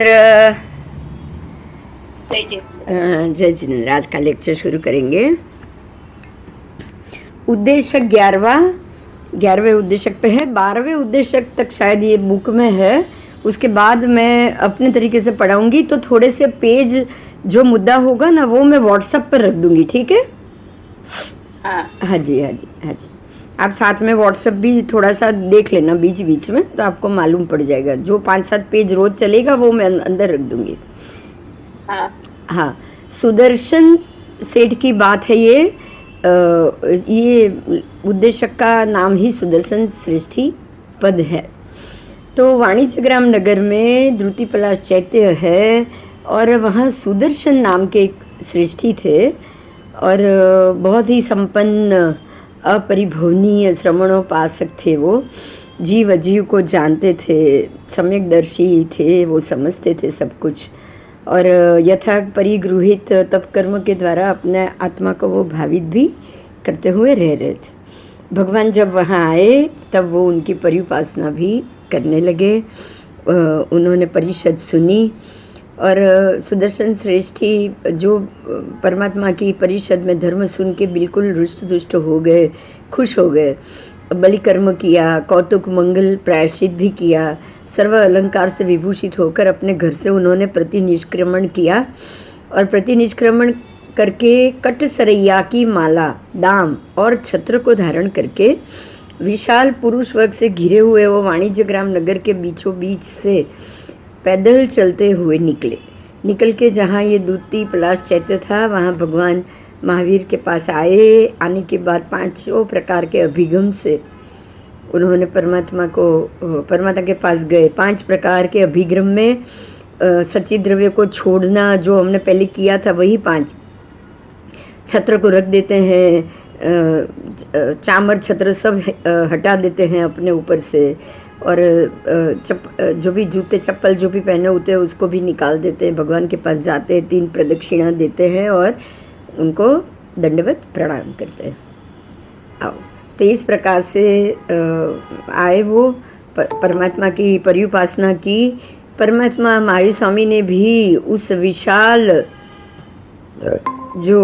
जय जिनेन्द्र। आज का लेक्चर शुरू करेंगे। उद्देश्य 11वें उद्देश्य पे है। 12वें उद्देश्य तक शायद ये बुक में है। उसके बाद मैं अपने तरीके से पढ़ाऊंगी, तो थोड़े से पेज जो मुद्दा होगा ना वो मैं व्हाट्सएप पर रख दूंगी। ठीक है? हाँ जी, हाँ जी, हाँ जी। आप साथ में व्हाट्सएप भी थोड़ा सा देख लेना बीच बीच में, तो आपको मालूम पड़ जाएगा। जो 5-7 पेज रोज चलेगा वो मैं अंदर रख दूंगी। हाँ, सुदर्शन सेठ की बात है ये। ये उद्देश्य का नाम ही सुदर्शन श्रेष्ठी पद है। तो वाणिज्य ग्राम नगर में द्रुति पलाश चैत्य है और वहाँ सुदर्शन नाम के एक श्रेष्ठी थे और बहुत ही संपन्न अपरिभवनीय श्रवणोपासक थे। वो जीव अजीव को जानते थे, सम्यकदर्शी थे, वो समझते थे सब कुछ और यथा परिगृहित तप कर्म के द्वारा अपने आत्मा को वो भावित भी करते हुए रह रहे थे। भगवान जब वहाँ आए तब वो उनकी परिउपासना भी करने लगे। उन्होंने परिषद सुनी और सुदर्शन श्रेष्ठी जो परमात्मा की परिषद में धर्म सुन के बिल्कुल रुष्ट दुष्ट हो गए, खुश हो गए। बलि कर्म किया, कौतुक मंगल प्रायश्चित भी किया, सर्व अलंकार से विभूषित होकर अपने घर से उन्होंने प्रतिनिष्क्रमण किया और प्रतिनिष्क्रमण करके कट सरैया की माला, दाम और छत्र को धारण करके विशाल पुरुष वर्ग से घिरे हुए वो वाणिज्य ग्राम नगर के बीचों बीच से पैदल चलते हुए निकल के जहाँ ये द्रुति पलाश चैत्य था वहाँ भगवान महावीर के पास आए। आने के बाद 5 प्रकार के अभिगम से उन्होंने परमात्मा के पास गए। 5 प्रकार के अभिगम में सचित द्रव्य को छोड़ना जो हमने पहले किया था वही 5। छत्र को रख देते हैं, चामर छत्र सब हटा देते हैं अपने ऊपर से और जो भी जूते चप्पल जो भी पहने होते हैं उसको भी निकाल देते हैं। भगवान के पास जाते हैं, 3 प्रदक्षिणा देते हैं और उनको दंडवत प्रणाम करते हैं। आओ, तो इस प्रकार से आए वो परमात्मा की परिउपासना की। परमात्मा महावीर स्वामी ने भी उस विशाल जो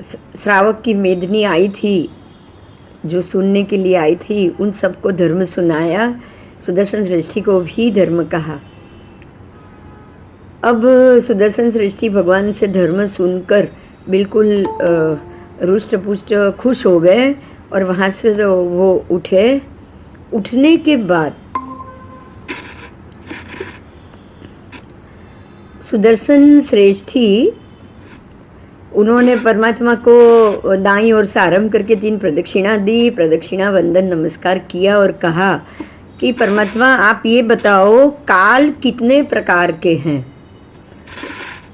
श्रावक की मेदनी आई थी, जो सुनने के लिए आई थी, उन सबको धर्म सुनाया। सुदर्शन श्रेष्ठी को भी धर्म कहा। अब सुदर्शन श्रेष्ठी भगवान से धर्म सुनकर बिल्कुल रुष्ट पुष्ट खुश हो गए और वहाँ से जो वो उठे। उठने के बाद सुदर्शन श्रेष्ठी उन्होंने परमात्मा को दाईं ओर से आरंभ करके 3 प्रदक्षिणा दी, प्रदक्षिणा वंदन नमस्कार किया और कहा कि परमात्मा आप ये बताओ काल कितने प्रकार के हैं।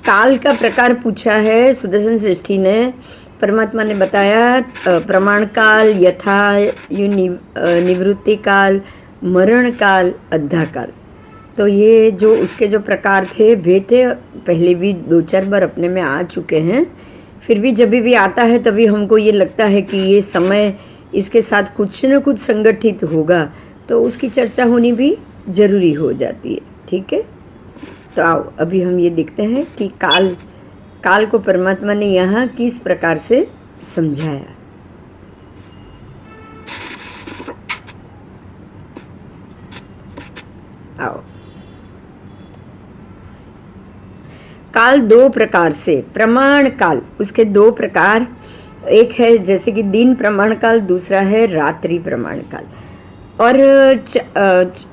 काल का प्रकार पूछा है सुदर्शन श्रेष्ठी ने। परमात्मा ने बताया प्रमाण काल, यथा निवृत्ति काल, मरण काल, अद्धा काल। तो ये जो उसके जो प्रकार थे भेद थे, पहले भी 2-4 बार अपने में आ चुके हैं। फिर भी जब भी आता है तभी हमको ये लगता है कि ये समय इसके साथ कुछ न कुछ संगठित होगा, तो उसकी चर्चा होनी भी जरूरी हो जाती है। ठीक है? तो आओ अभी हम ये देखते हैं कि काल को परमात्मा ने यहाँ किस प्रकार से समझाया। आओ, काल 2 प्रकार से, प्रमाण काल उसके 2 प्रकार। एक है जैसे कि दिन प्रमाण काल, दूसरा है रात्रि प्रमाण काल। और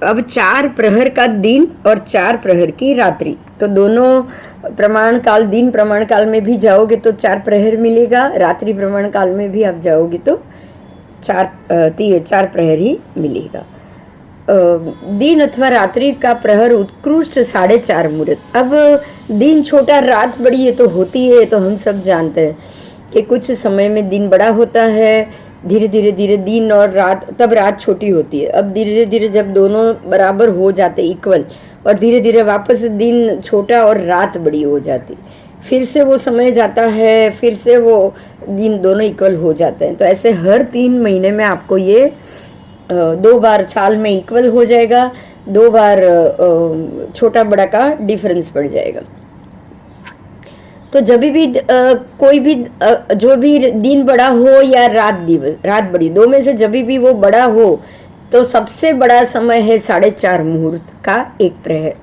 अब 4 प्रहर का दिन और 4 प्रहर की रात्रि, तो दोनों प्रमाण काल, दिन प्रमाण काल में भी जाओगे तो 4 प्रहर मिलेगा, रात्रि प्रमाण काल में भी आप जाओगे तो 4 प्रहर ही मिलेगा। दिन अथवा रात्रि का प्रहर उत्कृष्ट 4.5 मुहूर्त। अब दिन छोटा रात बड़ी है तो होती है, तो हम सब जानते हैं कि कुछ समय में दिन बड़ा होता है, धीरे धीरे दिन और रात, तब रात छोटी होती है। अब धीरे धीरे जब दोनों बराबर हो जाते इक्वल, और धीरे धीरे वापस दिन छोटा और रात बड़ी हो जाती, फिर से वो समय जाता है, फिर से वो दिन दोनों इक्वल हो जाते हैं। तो ऐसे हर 3 महीने में आपको ये 2 बार साल में इक्वल हो जाएगा, 2 बार छोटा बड़ा का डिफरेंस पड़ जाएगा। तो जब भी कोई भी जो भी दिन बड़ा हो या रात बड़ी, दो में से जब भी वो बड़ा हो तो सबसे बड़ा समय है 4:30 मुहूर्त का 1 प्रहर।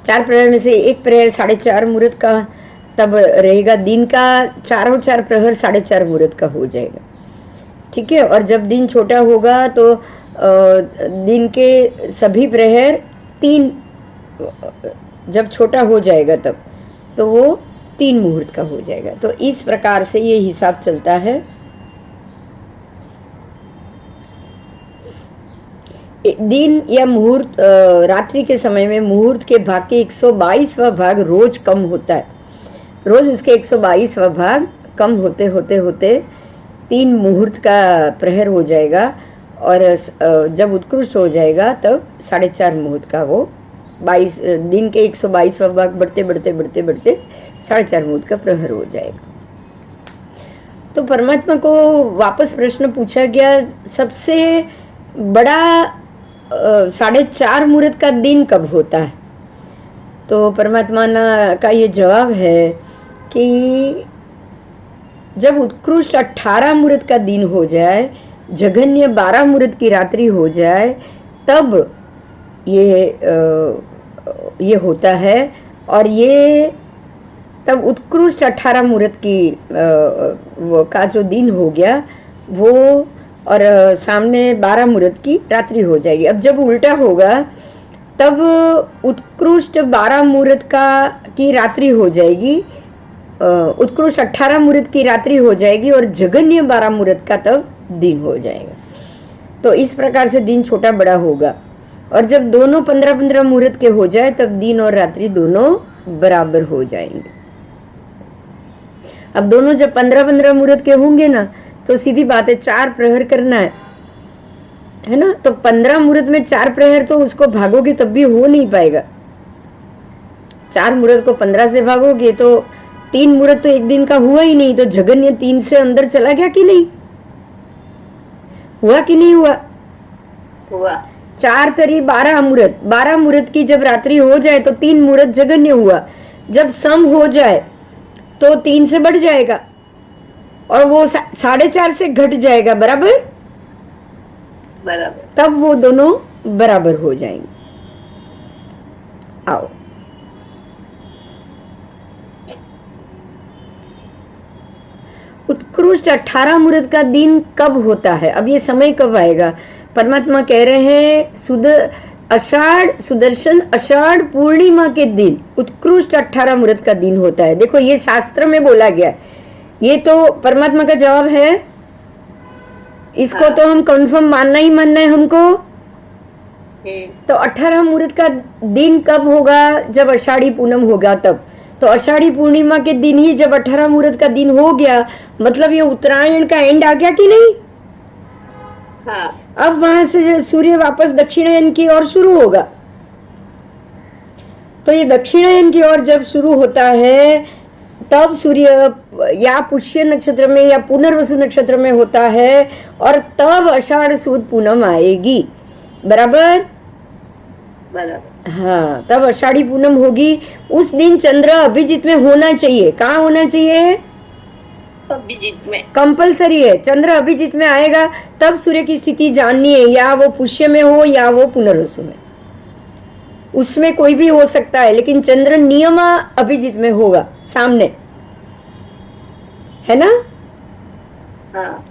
4 प्रहर में से 1 प्रहर 4:30 मुहूर्त का तब रहेगा। दिन का 4 प्रहर 4:30 मुहूर्त का हो जाएगा, ठीक है। और जब दिन छोटा होगा तो दिन के सभी प्रहर 3, जब छोटा हो जाएगा तब तो वो 3 मुहूर्त का हो जाएगा। तो इस प्रकार से ये हिसाब चलता है। दिन या मुहूर्त, रात्रि के समय में मुहूर्त के भाग के 122वां भाग रोज कम होता है। रोज उसके 122वां भाग कम होते होते होते 3 मुहूर्त का प्रहर हो जाएगा। और जब उत्कृष्ट हो जाएगा तब 4:30 मुहूर्त का वो 22 दिन के 122वां भाग बढ़ते बढ़ते बढ़ते बढ़ते 4:30 मुहूर्त का प्रहर हो जाएगा। तो परमात्मा को वापस प्रश्न पूछा गया, सबसे बड़ा 4:30 मुहूर्त का दिन कब होता है? तो परमात्मा का ये जवाब है कि जब उत्कृष्ट 18 मुहूर्त का दिन हो जाए, जघन्य 12 मुहूर्त की रात्रि हो जाए, तब ये होता है। और ये तब उत्कृष्ट 18 मुहूर्त की का जो दिन हो गया वो, और सामने 12 मुहूर्त की रात्रि हो जाएगी। अब जब उल्टा होगा तब उत्कृष्ट 12 मुहूर्त की रात्रि हो जाएगी, उत्कृष्ट 18 मुहूर्त की रात्रि हो जाएगी और जघन्य 12 मुहूर्त का तब दिन हो जाएगा। तो इस प्रकार से दिन छोटा बड़ा होगा। और जब दोनों 15-15 मुहूर्त के हो जाए तब दिन और रात्रि दोनों बराबर हो जाएंगे। अब दोनों जब 15-15 मुहूर्त के होंगे ना तो सीधी बात है 4 प्रहर करना है ना। तो 15 मुहूर्त में 4 प्रहर तो उसको भागोगे तब भी हो नहीं पाएगा। 4 मुहूर्त को 15 से भागोगे तो 3 मुहूर्त तो एक दिन का हुआ ही नहीं। तो जघन्य 3 से अंदर चला गया कि नहीं हुआ? कि नहीं हुआ? 4 तरी 12 मुहूर्त, 12 मुहूर्त की जब रात्रि हो जाए तो 3 मुहूर्त जघन्य हुआ। जब सम हो जाए तो 3 से बढ़ जाएगा और वो 4:30 से घट जाएगा, बराबर। तब वो दोनों बराबर हो जाएंगे। आओ, उत्कृष्ट 18 मुहूर्त का दिन कब होता है? अब ये समय कब आएगा? परमात्मा कह रहे हैं सुदर्शन आषाढ़ पूर्णिमा के दिन उत्कृष्ट 18 मुहूर्त का दिन होता है। देखो ये शास्त्र में बोला गया, ये तो परमात्मा का जवाब है। इसको तो हम कंफर्म मानना ही मानना है हमको। तो 18 मुहूर्त का दिन कब होगा? जब आषाढ़ी पूनम होगा तब। तो आषाढ़ी पूर्णिमा के दिन ही जब 18 मुहूर्त का दिन हो गया, मतलब ये उत्तरायण का एंड आ गया कि नहीं? हाँ। अब वहां से सूर्य वापस दक्षिणायन की ओर शुरू होगा। तो ये दक्षिणायन की ओर जब शुरू होता है तब सूर्य या पुष्य नक्षत्र में या पुनर्वसु नक्षत्र में होता है और तब आषाढ़ सुद पूनम आएगी, बराबर। हाँ, तब आषाढ़ी पूनम होगी। उस दिन चंद्र अभिजीत में होना चाहिए। कहाँ होना चाहिए? अभिजीत में कंपलसरी है। चंद्र अभिजीत में आएगा तब सूर्य की स्थिति जाननी है, या वो पुष्य में हो या वो पुनर्वसु में, उसमें कोई भी हो सकता है। लेकिन चंद्र नियम अभिजीत में होगा सामने, है ना।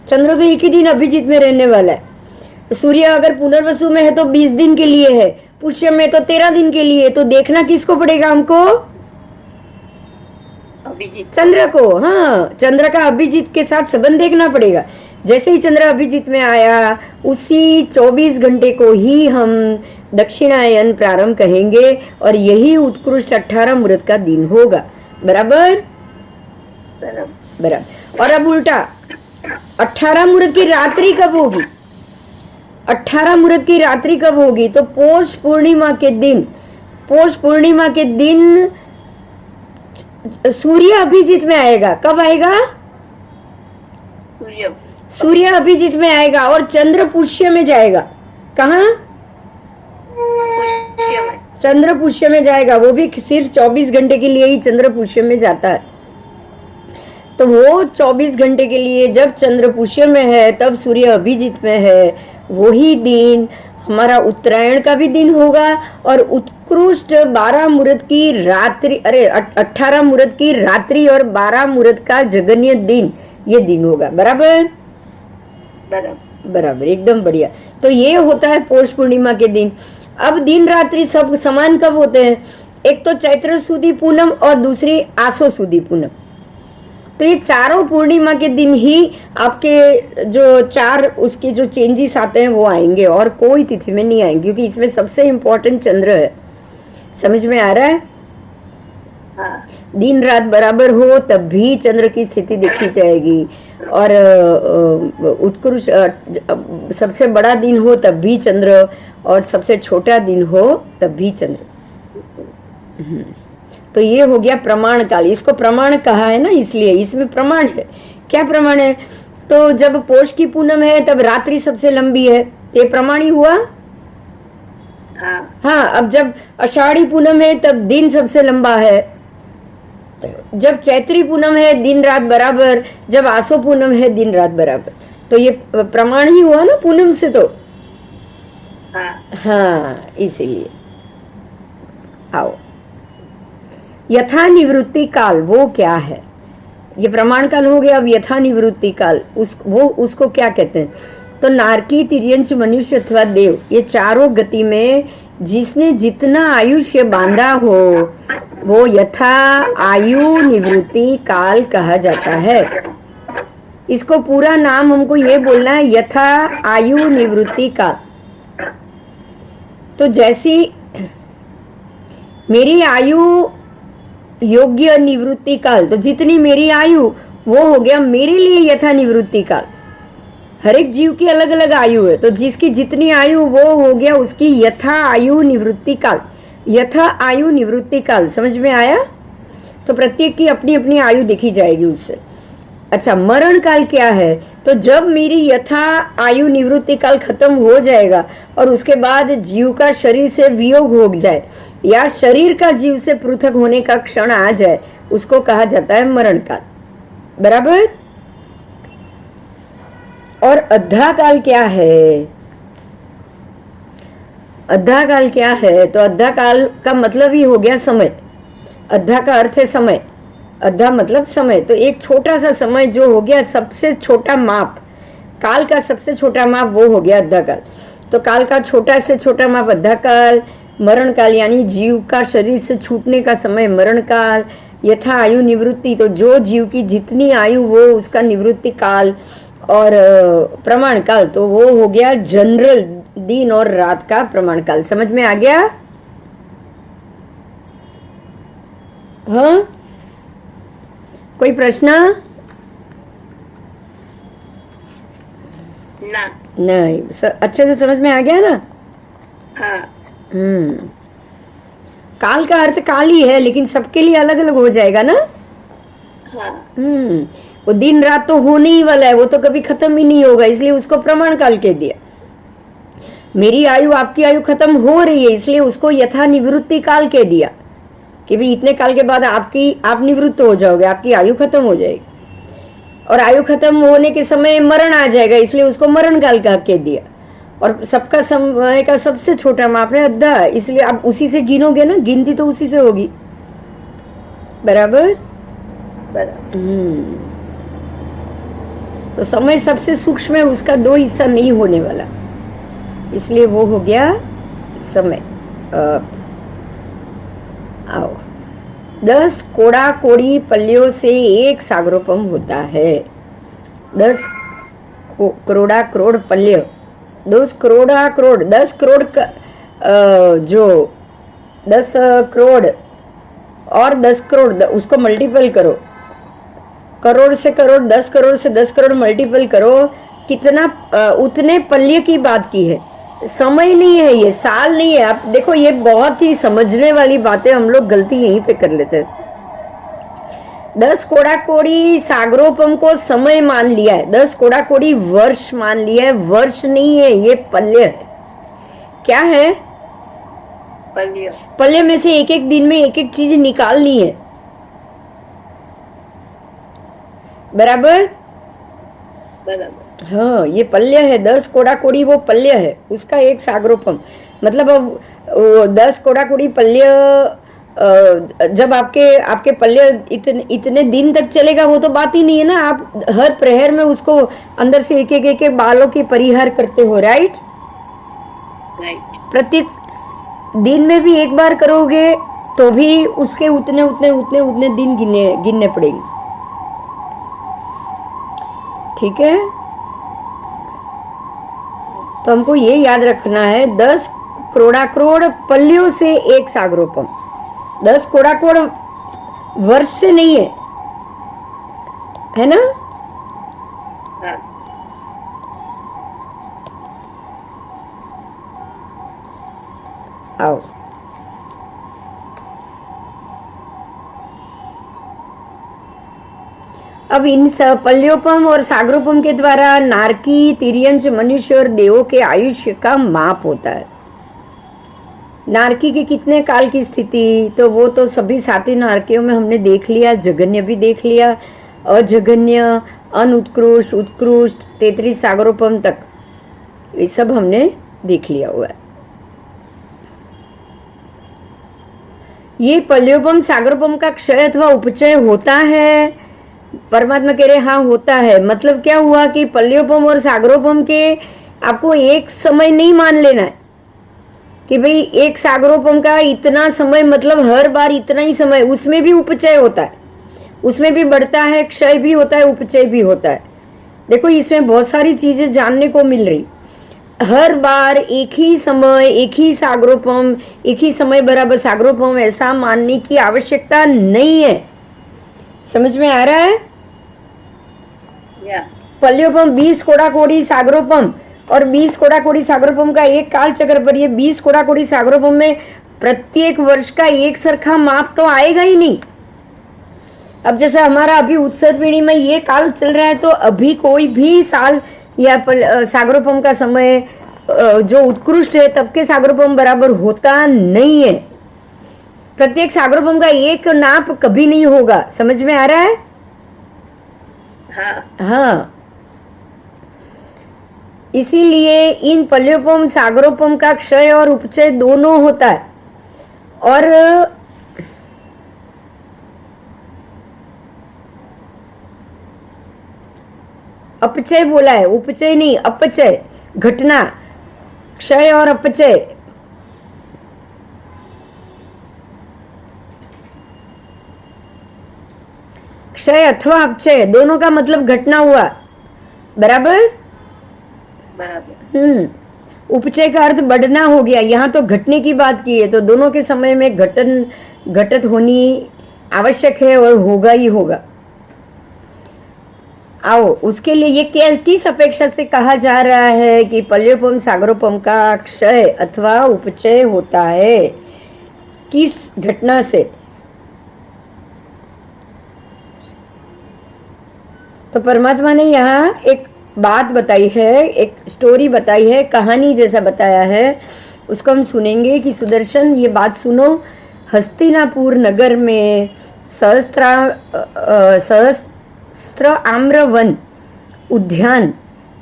चंद्र तो एक ही दिन अभिजीत में रहने वाला है। सूर्य अगर पुनर्वसु में है तो 20 दिन के लिए है, पुष्य में तो 13 दिन के लिए। तो देखना किसको पड़ेगा हमको? अभिजीत, चंद्र को। हाँ, चंद्र का अभिजीत के साथ संबंध देखना पड़ेगा। जैसे ही चंद्र अभिजीत में आया उसी 24 घंटे को ही हम दक्षिणायन प्रारंभ कहेंगे और यही उत्कृष्ट 18 मुहूर्त का दिन होगा, बराबर। बराबर। और अब उल्टा 18 मुहूर्त की रात्रि कब होगी? 18 मुहूर्त की रात्रि कब होगी? तो पौष पूर्णिमा के दिन। पौष पूर्णिमा के दिन सूर्य अभिजीत में आएगा। कब आएगा? सूर्य अभिजीत में आएगा और चंद्र पुष्य में जाएगा। कहाँ? चंद्रपुष्य में जाएगा, वो भी सिर्फ 24 घंटे के लिए ही चंद्रपुष्य में जाता है। तो वो 24 घंटे के लिए जब चंद्रपुष्य में है तब सूर्य अभिजीत में है, वही दिन हमारा उत्तरायण का भी दिन होगा और उत्कृष्ट 12 मुहूर्त की रात्रि, अरे 18 मुहूर्त की रात्रि और 12 मुहूर्त का जगन्य दिन, ये दिन होगा। बराबर बराबर, एकदम बढ़िया। तो ये होता है पौष पूर्णिमा के दिन। अब दिन रात्रि सब समान कब होते हैं? एक तो चैत्र सुदी पूनम और दूसरी आसो सुदी पूनम। तो ये चारों पूर्णिमा के दिन ही आपके जो चार उसके जो चेंजेस आते हैं वो आएंगे और कोई तिथि में नहीं आएंगे, क्योंकि इसमें सबसे इम्पोर्टेंट चंद्र है। समझ में आ रहा है? हाँ। दिन रात बराबर हो तब भी चंद्र की स्थिति देखी जाएगी, और उत्कृष्ट सबसे बड़ा दिन हो तब भी चंद्र, और सबसे छोटा दिन हो तब भी चंद्र। तो ये हो गया प्रमाण काल। इसको प्रमाण कहा है ना, इसलिए इसमें प्रमाण है। क्या प्रमाण है? तो जब पौष की पूनम है तब रात्रि सबसे लंबी है, ये प्रमाण ही हुआ। हाँ, अब जब आषाढ़ी पूनम है तब दिन सबसे लंबा है, जब चैत्री पूनम है दिन रात बराबर, जब आसो पूनम है दिन रात बराबर। तो ये प्रमाण ही हुआ ना पूनम से। तो हाँ, इसीलिए आओ, यथा निवृत्ति काल वो क्या है? ये प्रमाण काल हो गया। अब यथा निवृत्ति काल उसको क्या कहते हैं? तो नारकी, तिर्यंश, मनुष्य अथवा देव, ये चारों गति में जिसने जितना आयुष्य बांधा हो वो यथा आयु निवृत्ति काल कहा जाता है। इसको पूरा नाम हमको ये बोलना है, यथा आयु निवृत्ति काल। तो जैसी मेरी आयु योग्य निवृत्ति काल, तो जितनी मेरी आयु वो हो गया मेरे लिए यथा निवृत्ति काल। हर एक जीव की अलग अलग आयु है, तो जिसकी जितनी आयु वो हो गया उसकी यथा आयु निवृत्ति काल। यथा आयु निवृत्ति काल समझ में आया? तो प्रत्येक की अपनी अपनी आयु देखी जाएगी उससे। अच्छा, मरण काल क्या है? तो जब मेरी यथा आयु निवृत्ति काल खत्म हो जाएगा और उसके बाद जीव का शरीर से वियोग हो जाए या शरीर का जीव से पृथक होने का क्षण आ जाए, उसको कहा जाता है मरण काल। बराबर? और अद्धा काल क्या है? अद्धा काल क्या है? तो अद्धा काल का मतलब ही हो गया समय। अद्धा का अर्थ है समय, अद्धा मतलब समय। तो एक छोटा सा समय जो हो गया सबसे छोटा माप, काल का सबसे छोटा माप वो हो गया अद्धा काल। तो काल का छोटा से छोटा माप अद्धा काल। मरण काल यानी जीव का शरीर से छूटने का समय मरण काल। यथा आयु निवृत्ति, तो जो जीव की जितनी आयु वो उसका निवृत्ति काल। और प्रमाण काल तो वो हो गया जनरल दिन और रात का प्रमाण काल। समझ में आ गया? हाँ, कोई प्रश्न? नहीं, अच्छे से समझ में आ गया ना? हाँ। काल का अर्थ काल ही है, लेकिन सबके लिए अलग अलग हो जाएगा ना? हाँ। वो दिन रात तो होने ही वाला है, वो तो कभी खत्म ही नहीं होगा, इसलिए उसको प्रमाण काल कह दिया। मेरी आयु आपकी आयु खत्म हो रही है, इसलिए उसको यथा निवृत्ति काल कह दिया कि भी इतने काल के बाद आप निवृत्त हो जाओगे, आपकी आयु खत्म हो जाएगी। और आयु खत्म होने के समय मरण आ जाएगा, इसलिए उसको मरण काल कह दिया। और सबका समय का सबसे छोटा माप है अद्धा, इसलिए आप उसी से गिनोगे ना, गिनती तो उसी से होगी। बराबर? तो समय सबसे सूक्ष्म है, उसका दो हिस्सा नहीं होने वाला, इसलिए वो हो गया समय। आओ, 10 कोड़ा कोड़ी पल्लियों से एक सागरोपम होता है। 10 करोड़ा करोड़ पल्य, 10 करोड़ा करोड़, 10 करोड़ जो 10 करोड़ और 10 करोड़ उसको मल्टीपल करो, करोड़ से करोड़, 10 करोड़ से 10 करोड़ मल्टीपल करो, कितना उतने पल्य की बात की है। समय नहीं है, ये साल नहीं है। आप देखो, ये बहुत ही समझने वाली बातें हम लोग गलती यहीं पे कर लेते हैं। 10 कोड़ा कोड़ी सागरोपम को समय मान लिया है, 10 कोड़ा कोड़ी वर्ष मान लिया है। वर्ष नहीं है, ये पल्य है। क्या है? पल्य। पल्य में से एक एक दिन में एक एक चीज निकालनी है, बराबर? बराबर। हाँ, ये पल्य है। 10 कोड़ा कोड़ी वो पल्य है, उसका एक सागरोपम। मतलब अब वो 10 कोड़ा कोड़ी पल्य जब आपके आपके पल्य इतने इतने दिन तक चलेगा, वो तो बात ही नहीं है ना। आप हर प्रहर में उसको अंदर से एक एक बालों के परिहार करते हो, राइट? राइट। प्रत्येक दिन में भी एक बार करोगे तो भी उसके उतने उतने उतने उतने दिन गिनने पड़ेंगे, ठीक है? तो हमको ये याद रखना है, 10 करोड़ा करोड़ पल्लियों से एक सागरोपम। 10 करोड़ा करोड़ वर्ष से नहीं है ना? हाँ। आओ, अब इन सब पल्योपम और सागरोपम के द्वारा नारकी, तिर्यंच, मनुष्य और देवों के आयुष्य का माप होता है। नारकी के कितने काल की स्थिति, तो वो तो सभी साती नारकियों में हमने देख लिया, जघन्य भी देख लिया, अजघन्य, अनुत्कृष्ट, उत्कृष्ट, 33 सागरोपम तक ये सब हमने देख लिया हुआ है। ये पल्योपम सागरोपम का क्षय अथवा उपचय होता है? परमात्मा कह रहे हाँ होता है। मतलब क्या हुआ कि पल्योपम और सागरोपम के आपको एक समय नहीं मान लेना है कि भाई एक सागरोपम का इतना समय, मतलब हर बार इतना ही समय। उसमें भी उपचय होता है, उसमें भी बढ़ता है, क्षय भी होता है, उपचय भी होता है। देखो इसमें बहुत सारी चीजें जानने को मिल रही। हर बार एक ही समय, एक ही सागरोपम, एक ही समय बराबर सागरोपम, ऐसा मानने की आवश्यकता नहीं है। समझ में आ रहा है? पल्योपम 20 कोड़ा कोड़ी सागरोपम और 20 कोड़ा कोड़ी सागरोपम का एक काल चक्र पर, ये 20 कोड़ा कोड़ी सागरोपम में प्रत्येक वर्ष का एक सरखा माप तो आएगा ही नहीं। अब जैसे हमारा अभी उत्सव पीढ़ी में ये काल चल रहा है, तो अभी कोई भी साल या सागरोपम का समय जो उत्कृष्ट है तब के सागरोपम बराबर होता नहीं है। प्रत्येक सागरोपम का एक नाप कभी नहीं होगा। समझ में आ रहा है? हाँ। इसीलिए इन पल्योपम सागरोपम का क्षय और उपचय दोनों होता है। और अपचय बोला है, उपचय नहीं, अपचय घटना, क्षय और अपचय। क्षय अथवा अपचय दोनों का मतलब घटना हुआ, बराबर? बराबर। उपचय का अर्थ बढ़ना हो गया। यहाँ तो घटने की बात की है, तो दोनों के समय में घटत होनी आवश्यक है और होगा ही होगा। आओ, उसके लिए ये किस अपेक्षा से कहा जा रहा है कि पल्योपम सागरोपम का क्षय अथवा उपचय होता है? किस घटना से? तो परमात्मा ने यहाँ एक बात बताई है, एक स्टोरी बताई है, कहानी जैसा बताया है। उसको हम सुनेंगे कि सुदर्शन ये बात सुनो। हस्तिनापुर नगर में सहस्त्र आम्रवन उद्यान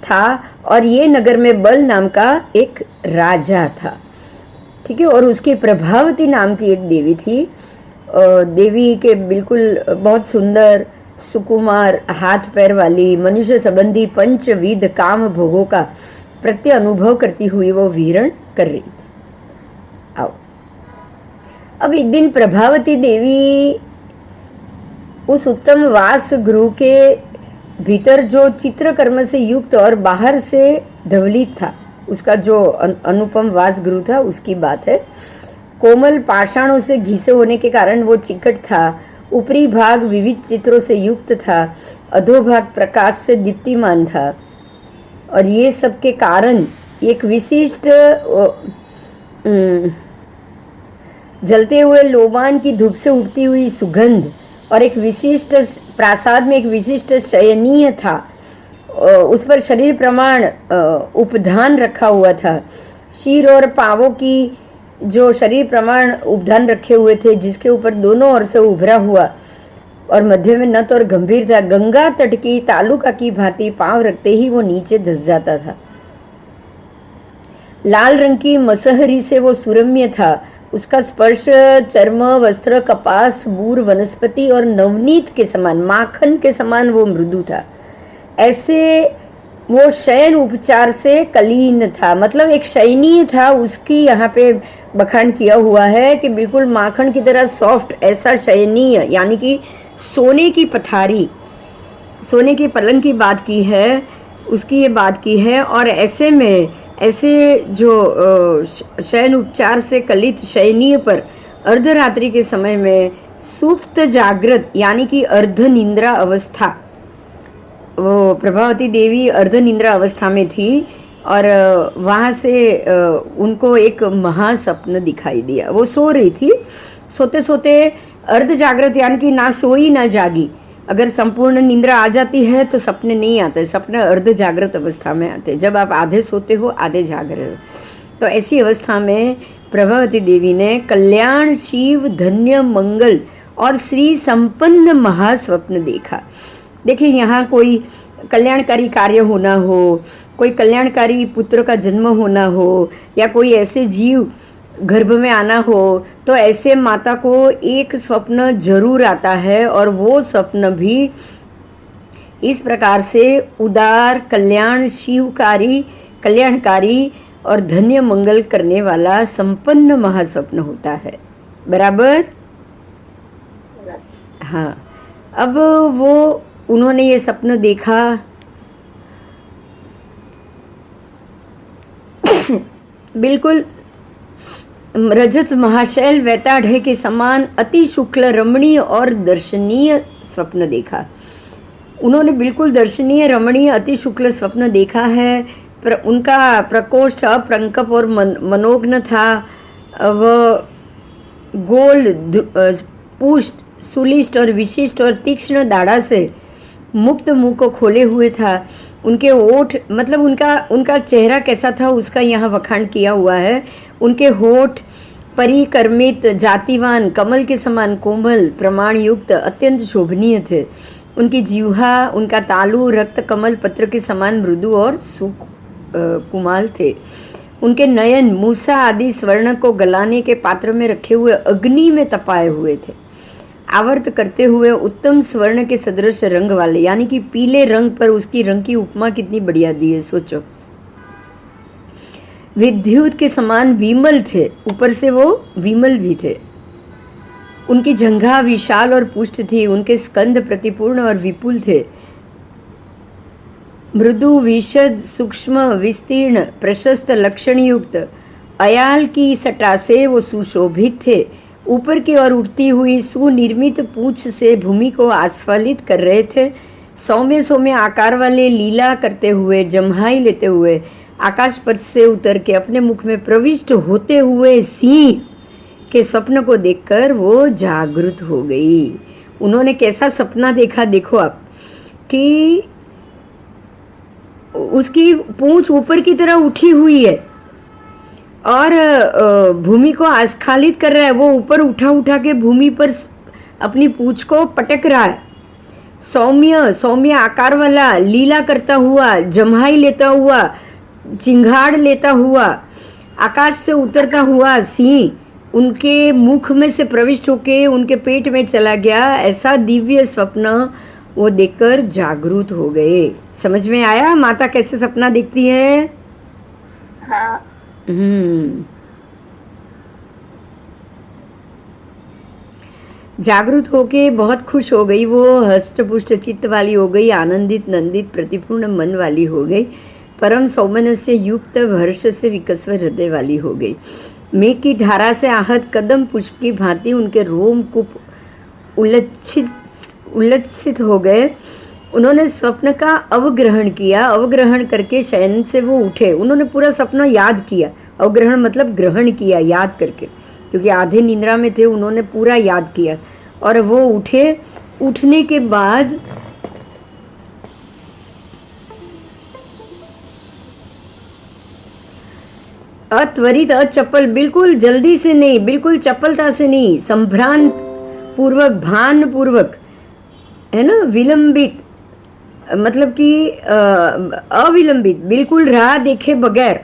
था, और ये नगर में बल नाम का एक राजा था, ठीक है? और उसकी प्रभावती नाम की एक देवी थी। देवी के बिल्कुल बहुत सुंदर, सुकुमार, हाथ पैर वाली, मनुष्य संबंधी पंचविध काम भोगों का प्रत्यय अनुभव करती हुई वो विहरण कर रही थी। आओ, अब एक दिन प्रभावती देवी उस उत्तम वास गृह के भीतर, जो चित्रकर्म से युक्त और बाहर से धवलित था, उसका जो अनुपम वास गृह था उसकी बात है। कोमल पाषाणों से घिसे होने के कारण वो चिकट था। ऊपरी भाग विविध चित्रों से युक्त था, अधोभाग प्रकाश से दीप्तिमान था, और ये सब के कारण एक विशिष्ट जलते हुए लोबान की धूप से उठती हुई सुगंध और एक विशिष्ट प्रासाद में एक विशिष्ट शयनीय था। उस पर शरीर प्रमाण उपधान रखा हुआ था। शीर और पावों की जो शरीर प्रमाण उपधान रखे हुए थे, जिसके ऊपर दोनों ओर से उभरा हुआ और मध्य में नत और गंभीर था, गंगा तट की तालुका की भांति पांव रखते ही वो नीचे धस जाता था। लाल रंग की मसहरी से वो सुरम्य था। उसका स्पर्श चर्म, वस्त्र, कपास, बूर, वनस्पति और नवनीत के समान, माखन के समान वो मृदु था। ऐसे वो शयन उपचार से कलीन था, मतलब एक शयनीय था। उसकी यहाँ पे बखान किया हुआ है कि बिल्कुल माखन की तरह सॉफ्ट, ऐसा शयनीय, यानी कि सोने की पथारी, सोने के पलंग की बात की है, उसकी ये बात की है। और ऐसे में ऐसे जो शयन उपचार से कलित शयनीय पर अर्धरात्रि के समय में सुप्त जागृत, यानी कि अर्ध निंद्रा अवस्था, वो प्रभावती देवी अर्ध निंद्रा अवस्था में थी और वहाँ से उनको एक महासपन दिखाई दिया। वो सो रही थी, सोते सोते अर्ध जागृत, यानी कि ना सोई ना जागी। अगर संपूर्ण निंद्रा आ जाती है तो सपने नहीं आते, सपने अर्ध जागृत अवस्था में आते, जब आप आधे सोते हो आधे जाग रहे हो। तो ऐसी अवस्था में प्रभावती देवी ने कल्याण, शिव, धन्य, मंगल और श्री संपन्न महास्वप्न देखा। देखिए, यहाँ कोई कल्याणकारी कार्य होना हो, कोई कल्याणकारी पुत्र का जन्म होना हो, या कोई ऐसे जीव गर्भ में आना हो, तो ऐसे माता को एक स्वप्न जरूर आता है, और वो स्वप्न भी इस प्रकार से उदार, कल्याण, शिवकारी, कल्याणकारी और धन्य मंगल करने वाला संपन्न महास्वप्न होता है। बराबर? हाँ। अब वो उन्होंने ये सपना देखा। बिल्कुल रजत महाशैल वैताढ़े के समान अति शुक्ल, रमणीय और दर्शनीय स्वप्न देखा। उन्होंने बिल्कुल दर्शनीय, रमणीय, अति शुक्ल स्वप्न देखा है। उनका प्रकोष्ठ अप्रंकप और मनोज्ञ था। वह गोल, पुष्ट, सुलिष्ट और विशिष्ट और तीक्ष्ण दाढ़ा से मुक्त मुंह को खोले हुए था। उनके ओठ, मतलब उनका चेहरा कैसा था उसका यहाँ वखान किया हुआ है। उनके होठ परिकर्मित, जातिवान, कमल के समान कोमल, प्रमाण युक्त, अत्यंत शोभनीय थे। उनकी जीह्वा, उनका तालु रक्त कमल पत्र के समान मृदु और कुमाल थे। उनके नयन मूसा आदि स्वर्ण को गलाने के पात्र में रखे हुए अग्नि में तपाए हुए थे, आवर्त करते हुए उत्तम स्वर्ण के सदृश रंग वाले, यानी कि पीले रंग पर उसकी रंग की उपमा कितनी बढ़िया दी है, सोचो। विद्युत के समान विमल थे, ऊपर से वो विमल भी थे। उनकी जंघा विशाल और पुष्ट थी। उनके स्कंद प्रतिपूर्ण और विपुल थे। मृदु, विशद, सूक्ष्म, विस्तीर्ण, प्रशस्त, लक्षणयुक्त, अयाल की सटा से वो सुशोभित थे। ऊपर की ओर उठती हुई सुनिर्मित पूंछ से भूमि को आस्फालित कर रहे थे। सौम्य सौम्य आकार वाले लीला करते हुए, जम्हाई लेते हुए, आकाश पथ से उतर के अपने मुख में प्रविष्ट होते हुए सिंह के स्वप्न को देखकर वो जागृत हो गई। उन्होंने कैसा सपना देखा, देखो आप, कि उसकी पूंछ ऊपर की तरह उठी हुई है और भूमि को आस्फालित कर रहा है। वो ऊपर उठा उठा के भूमि पर अपनी पूंछ को पटक रहा है। सौम्य सौम्य आकार वाला, लीला करता हुआ, जम्हाई लेता हुआ, चिंगाड़ लेता हुआ, आकाश से उतरता हुआ सिंह उनके मुख में से प्रविष्ट होके उनके पेट में चला गया। ऐसा दिव्य स्वप्न वो देखकर जागृत हो गए। समझ में आया माता कैसे सपना देखती है? हाँ। जागृत होके बहुत खुश हो गई वो, हष्ट पुष्ट चित्त वाली हो गई, आनंदित नंदित प्रतिपूर्ण मन वाली हो गई, परम सौमनस्य से युक्त हर्ष से विकस्व हृदय वाली हो गई। मेघ की धारा से आहत कदम पुष्प की भांति उनके रोम कूप उल्लसित हो गए। उन्होंने स्वप्न का अवग्रहण किया। अवग्रहण करके शयन से वो उठे। उन्होंने पूरा सपना याद किया। अवग्रहण मतलब ग्रहण किया, याद करके, क्योंकि आधे निद्रा में थे। उन्होंने पूरा याद किया और वो उठे। उठने के बाद अत्वरित अचपल, बिल्कुल जल्दी से नहीं, बिल्कुल चपलता से नहीं, संभ्रांत पूर्वक, भान पूर्वक, है ना, विलंबित, मतलब कि अविलंबित, बिल्कुल राह देखे बगैर,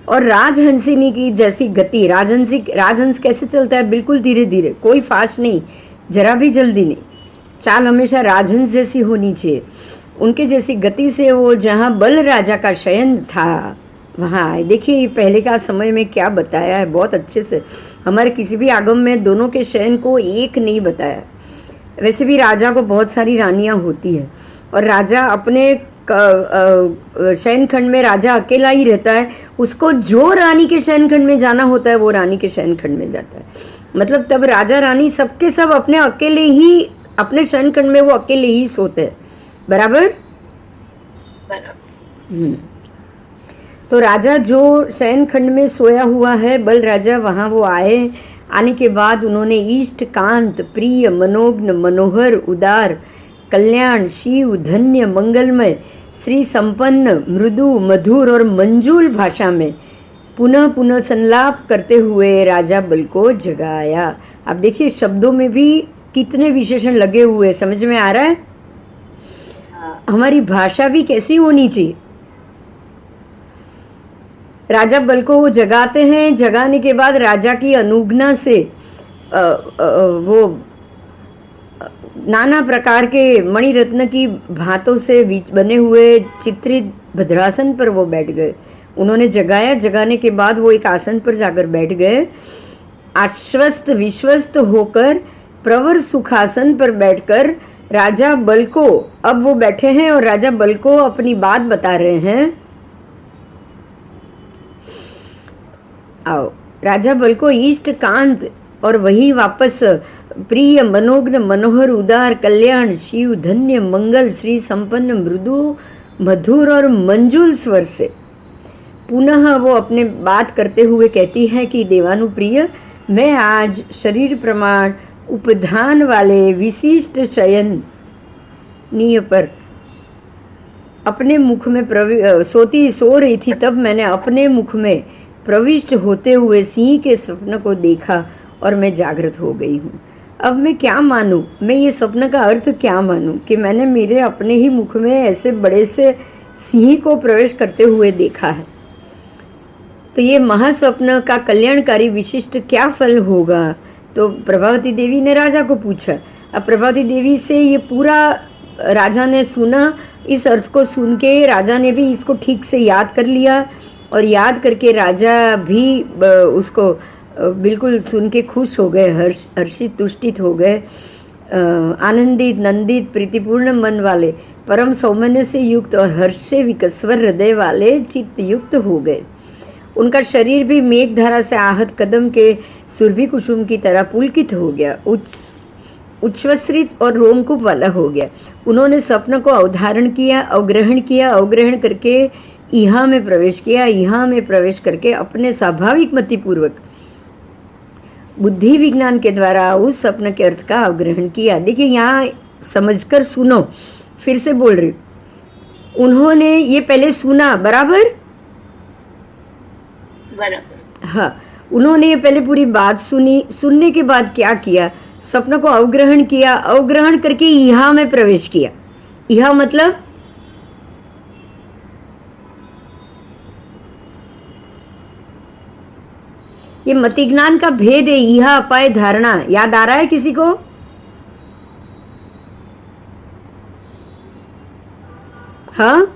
और राजहंसिनी की जैसी गति, राजहंस कैसे चलता है, बिल्कुल धीरे धीरे, कोई फास्ट नहीं, जरा भी जल्दी नहीं, चाल हमेशा राजहंस जैसी होनी चाहिए, उनके जैसी गति से वो जहाँ बल राजा का शयन था वहाँ आए। देखिए पहले का समय में क्या बताया है, बहुत अच्छे से, हमारे किसी भी आगम में दोनों के शयन को एक नहीं बताया। वैसे भी राजा को बहुत सारी रानियाँ होती है, और राजा अपने शयन खंड में राजा अकेला ही रहता है, उसको जो रानी के शयन खंड में जाना होता है वो रानी के शयन खंड में जाता है। मतलब तब राजा रानी सबके सब अपने अकेले ही, अपने शयन खंड में वो अकेले ही सोते हैं, बराबर। तो राजा जो शयन खंड में सोया हुआ है, बल राजा, वहाँ वो आए। आने के बाद उन्होंने इष्ट, कांत, प्रिय, मनोज्ञ, मनोहर, उदार, कल्याण, शिव, धन्य, मंगलमय, श्री संपन्न, मृदु, मधुर और मंजूल भाषा में पुनः पुनः संलाप करते हुए राजा बल को जगाया। अब देखिए शब्दों में भी कितने विशेषण लगे हुए, समझ में आ रहा है। हमारी भाषा भी कैसी होनी चाहिए। राजा बल को वो जगाते हैं, जगाने के बाद राजा की अनुज्ञा से वो नाना प्रकार के मणिरत्न की भातों से बने हुए चित्रित भद्रासन पर वो बैठ गए। उन्होंने जगाया, जगाने के बाद वो एक आसन पर जाकर बैठ गए। आश्वस्त विश्वस्त होकर प्रवर सुखासन पर बैठकर राजा बल को, अब वो बैठे हैं और राजा बल को अपनी बात बता रहे हैं। आओ, राजा बल को इष्ट, कांत और वही वापस प्रिय, मनोज्ञ, मनोहर, उदार, कल्याण, शिव, धन्य, मंगल, श्री संपन्न, मृदु, मधुर और मंजुल स्वर से पुनः वो अपने बात करते हुए कहती है कि देवानुप्रिय, मैं आज शरीर प्रमाण उपधान वाले विशिष्ट शयन नीय पर अपने मुख में सो रही थी, तब मैंने अपने मुख में प्रविष्ट होते हुए सिंह के स्वप्न को देखा और मैं जागृत हो गई हूँ। अब मैं क्या मानूं, मैं ये स्वप्न का अर्थ क्या मानूं कि मैंने मेरे अपने ही मुख में ऐसे बड़े से सिंह को प्रवेश करते हुए देखा है। तो ये महास्वप्न का कल्याणकारी विशिष्ट क्या फल होगा। तो प्रभावती देवी ने राजा को पूछा। अब प्रभावती देवी से ये पूरा राजा ने सुना। इस अर्थ को सुन के राजा ने भी इसको ठीक से याद कर लिया, और याद करके राजा भी उसको बिल्कुल सुन के खुश हो गए, हर्षित तुष्टित हो गए, आनंदित, नंदित, प्रीतिपूर्ण मन वाले, परम सौमन्य से युक्त और हर्ष से विकस्वर हृदय वाले चित्त युक्त हो गए। उनका शरीर भी मेघधारा से आहत कदम के सुरभि कुसुम की तरह पुलकित हो गया, उच्छ्वसित और रोमकूप वाला हो गया। उन्होंने स्वप्न को अवधारण किया, अवग्रहण किया, अवग्रहण करके यहाँ में प्रवेश किया, यहाँ में प्रवेश करके अपने स्वाभाविक मतिपूर्वक बुद्धि विज्ञान के द्वारा उस स्वप्न के अर्थ का अवग्रहण किया। देखिए यहाँ समझकर सुनो, फिर से बोल रही, उन्होंने ये पहले सुना, बराबर। हाँ, उन्होंने ये पहले पूरी बात सुनी, सुनने के बाद क्या किया, स्वप्न को अवग्रहण किया, अवग्रहण करके यहाँ में प्रवेश किया। यहाँ मतलब ये मति ज्ञान का भेद है, यह अपाय धारणा। याद आ रहा है किसी को? हाँ,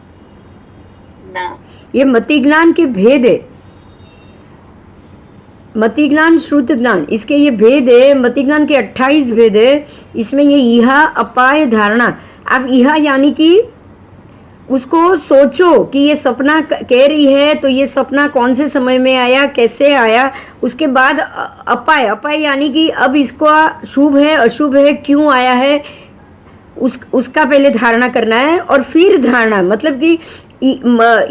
ये मति ज्ञान के भेद है। मति ज्ञान, श्रुत ज्ञान, इसके ये भेद है। मति ज्ञान के 28 भेद है, इसमें ये यह अपाय धारणा। अब यह यानी कि उसको सोचो कि ये सपना कह रही है, तो ये सपना कौन से समय में आया, कैसे आया। उसके बाद अपाय, अपाय यानी कि अब इसका शुभ है, अशुभ है, क्यों आया है, उसका पहले धारणा करना है, और फिर धारणा, मतलब कि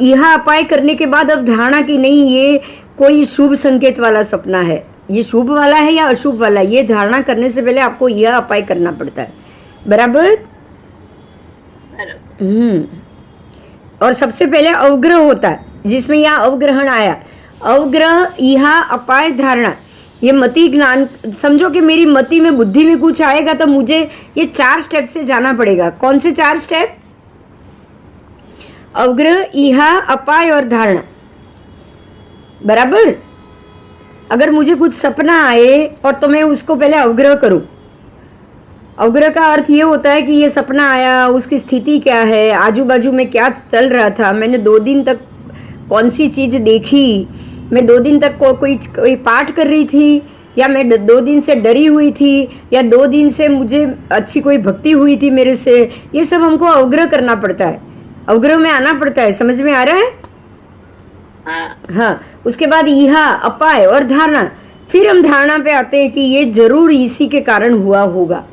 यह अपाय करने के बाद अब धारणा की नहीं ये कोई शुभ संकेत वाला सपना है, ये शुभ वाला है या अशुभ वाला, ये धारणा करने से पहले आपको यह अपाय करना पड़ता है, बराबर। और सबसे पहले अवग्रह होता है, जिसमें यह अवग्रहण आया। अवग्रह, इहा, अपाय, धारणा, ये मति ज्ञान। समझो कि मेरी मति में, बुद्धि में कुछ आएगा तो मुझे ये 4 स्टेप से जाना पड़ेगा। कौन से 4 स्टेप? अवग्रह, इहा, अपाय और धारणा। बराबर? अगर मुझे कुछ सपना आए और तो मैं उसको पहले अवग्रह करूं। अवग्रह का अर्थ ये होता है कि ये सपना आया, उसकी स्थिति क्या है, आजू बाजू में क्या चल रहा था, मैंने 2 दिन तक कौन सी चीज देखी, मैं 2 दिन तक कोई पाठ कर रही थी, या मैं 2 दिन से डरी हुई थी, या 2 दिन से मुझे अच्छी कोई भक्ति हुई थी मेरे से। ये सब हमको अवग्रह करना पड़ता है, अवग्रह में आना पड़ता है। समझ में आ रहा है? हाँ। उसके बाद इहा, अपाय और धारणा। फिर हम धारणा पे आते हैं कि ये जरूर इसी के कारण हुआ होगा।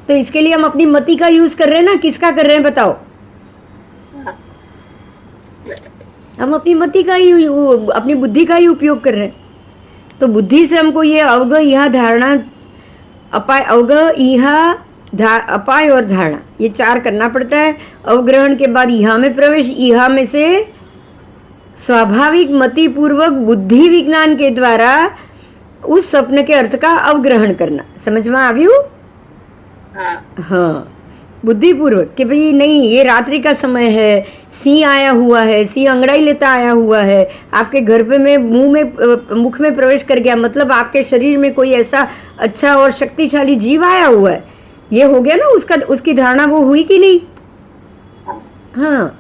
तो इसके लिए हम अपनी मति का यूज कर रहे हैं ना, किसका कर रहे हैं बताओ? हम अपनी मति का ही, अपनी बुद्धि का ही उपयोग कर रहे हैं। तो बुद्धि से हमको ये अवग, इहा, धारणा, अपाय, अवग, इहा, अपाय और धारणा, ये 4 करना पड़ता है। अवग्रहण के बाद इहा में प्रवेश, इहा में से स्वाभाविक मति पूर्वक बुद्धि विज्ञान के द्वारा उस स्वप्न के अर्थ का अवग्रहण करना। समझ में आव्યું? हाँ, बुद्धिपूर्वक कि भाई नहीं, ये रात्रि का समय है, सिंह आया हुआ है, सिंह अंगड़ाई लेता आया हुआ है, आपके घर पे में मुख में प्रवेश कर गया, मतलब आपके शरीर में कोई ऐसा अच्छा और शक्तिशाली जीव आया हुआ है। ये हो गया ना, उसकी धारणा वो हुई कि नहीं? हाँ,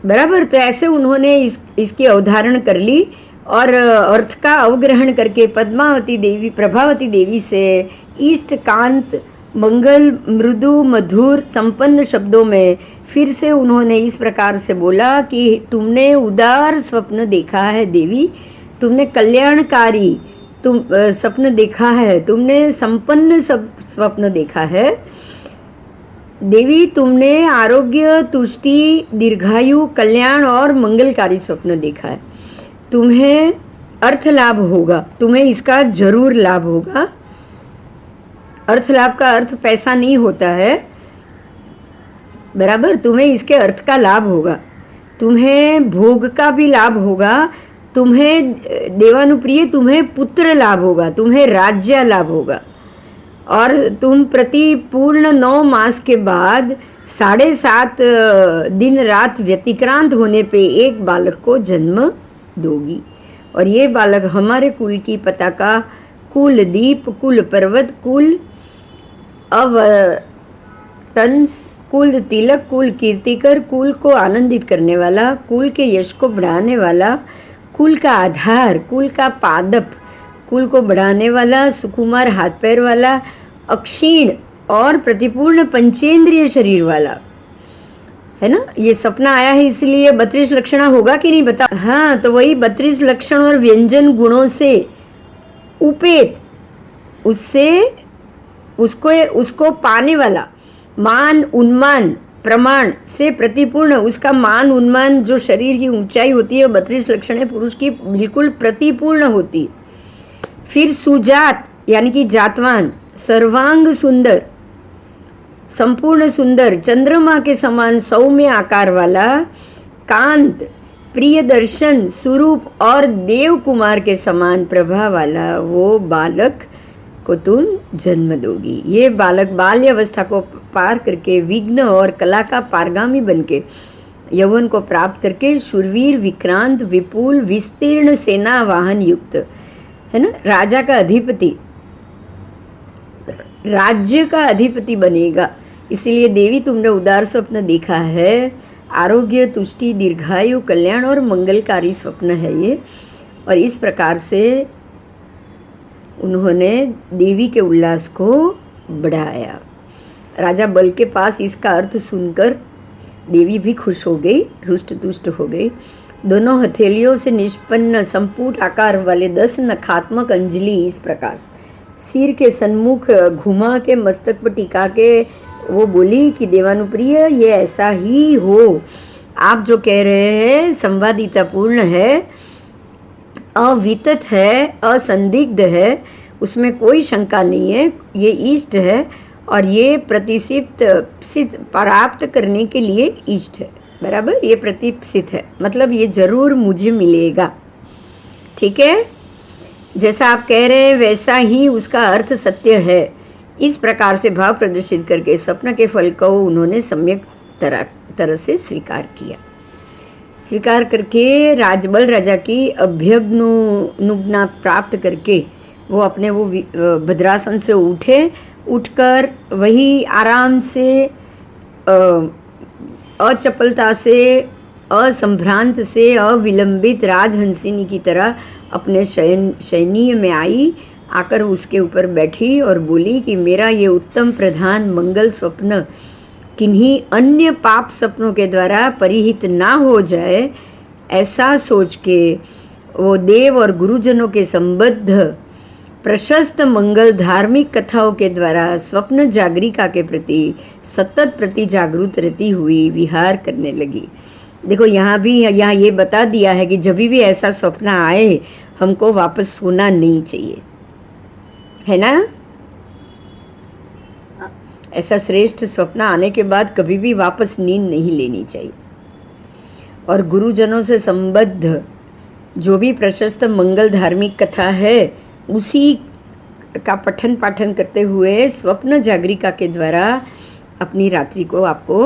बराबर। तो ऐसे उन्होंने इसकी अवधारण कर ली और अर्थ का अवग्रहण करके पद्मावती देवी, प्रभावती देवी से इष्ट, कांत, मंगल, मृदु, मधुर, संपन्न शब्दों में फिर से उन्होंने इस प्रकार से बोला कि तुमने उदार स्वप्न देखा है देवी, तुमने कल्याणकारी स्वप्न देखा है, तुमने संपन्न स्वप्न देखा है देवी, तुमने आरोग्य, तुष्टि, दीर्घायु, कल्याण और मंगलकारी स्वप्न देखा है। तुम्हें अर्थ लाभ होगा, तुम्हें इसका जरूर लाभ होगा। अर्थ लाभ का अर्थ पैसा नहीं होता है, बराबर। तुम्हें इसके अर्थ का लाभ होगा, तुम्हें भोग का भी लाभ होगा, तुम्हें देवानुप्रिय, तुम्हें पुत्र लाभ होगा, तुम्हें राज्य लाभ होगा, और तुम प्रति पूर्ण 9 मास के बाद 7.5 दिन रात व्यतिक्रांत होने पे एक बालक को जन्म दोगी, और ये बालक हमारे कुल की पताका, कुल दीप, कुल पर्वत, कुल अवतंस, कुल तिलक, कुल कीर्तिकर, कुल को आनंदित करने वाला, कुल के यश को बढ़ाने वाला, कुल का आधार, कुल का पादप, कुल को बढ़ाने वाला, सुकुमार हाथ पैर वाला, अक्षीण और प्रतिपूर्ण पंचेंद्रिय शरीर वाला है ना। ये सपना आया है इसलिए 32 लक्षण होगा कि नहीं बता? हाँ, तो वही 32 लक्षण और व्यंजन गुणों से उपेत, उससे उसको पाने वाला, मान, उन्मान, प्रमाण से प्रतिपूर्ण, उसका मान उन्मान, जो शरीर की ऊंचाई होती है 32 लक्षण पुरुष की बिल्कुल प्रतिपूर्ण होती। फिर सुजात यानी कि जातवान, सर्वांग सुंदर, संपूर्ण सुंदर, चंद्रमा के समान सौम्य आकार वाला, कांत, प्रिय दर्शन स्वरूप और देव कुमार के समान प्रभा वाला वो बालक को तुम जन्म दोगी। ये बालक बाल्य अवस्था को पार करके विघ्न और कला का पारगामी बनके यौवन को प्राप्त करके शूरवीर, विक्रांत, विपुल, विस्तीर्ण सेना वाहन युक्त, है ना, राजा का अधिपति, राज्य का अधिपति बनेगा। इसलिए देवी तुमने उदार स्वप्न देखा है, आरोग्य, तुष्टि, दीर्घायु, कल्याण और मंगलकारी स्वप्न है ये। और इस प्रकार से उन्होंने देवी के उल्लास को बढ़ाया। राजा बल के पास इसका अर्थ सुनकर देवी भी खुश हो गई, रुष्ट तुष्ट हो गई। दोनों हथेलियों से निष्पन्न संपुट आकार वाले 10 नखात्मक अंजलि इस प्रकार सिर के सन्मुख घुमा के मस्तक पर टिका के वो बोली कि देवानुप्रिय, ये ऐसा ही हो, आप जो कह रहे हैं संवादितापूर्ण है, अवितत है, असंदिग्ध है, उसमें कोई शंका नहीं है, ये इष्ट है और ये प्रतिसिप्त प्राप्त करने के लिए इष्ट है। बराबर, ये प्रतीक्षित है, मतलब ये जरूर मुझे मिलेगा। ठीक है, जैसा आप कह रहे हैं वैसा ही उसका अर्थ सत्य है। इस प्रकार से भाव प्रदर्शित करके स्वप्न के फल को उन्होंने सम्यक तरह से स्वीकार किया। स्वीकार करके राजबल राजा की अभ्यनुज्ञा प्राप्त करके वो अपने वो भद्रासन से उठकर वही आराम से अचपलता से, असंभ्रांत से, अविलंबित राजहंसिनी की तरह अपने शयनीय में आई, आकर उसके ऊपर बैठी और बोली कि मेरा ये उत्तम प्रधान मंगल स्वप्न किन्हीं अन्य पाप सपनों के द्वारा परिहित ना हो जाए, ऐसा सोच के वो देव और गुरुजनों के संबद्ध प्रशस्त मंगल धार्मिक कथाओं के द्वारा स्वप्न जागरिका के प्रति सतत प्रति जागरूक रहती हुई विहार करने लगी। देखो यहाँ ये बता दिया है कि जब भी ऐसा स्वप्न आए हमको वापस सोना नहीं चाहिए, है ना। ऐसा श्रेष्ठ स्वप्न आने के बाद कभी भी वापस नींद नहीं लेनी चाहिए। और गुरुजनों से संबद्ध जो भी प्रशस्त मंगल धार्मिक कथा है उसी का पठन पाठन करते हुए स्वप्न जागरिका के द्वारा अपनी रात्रि को आपको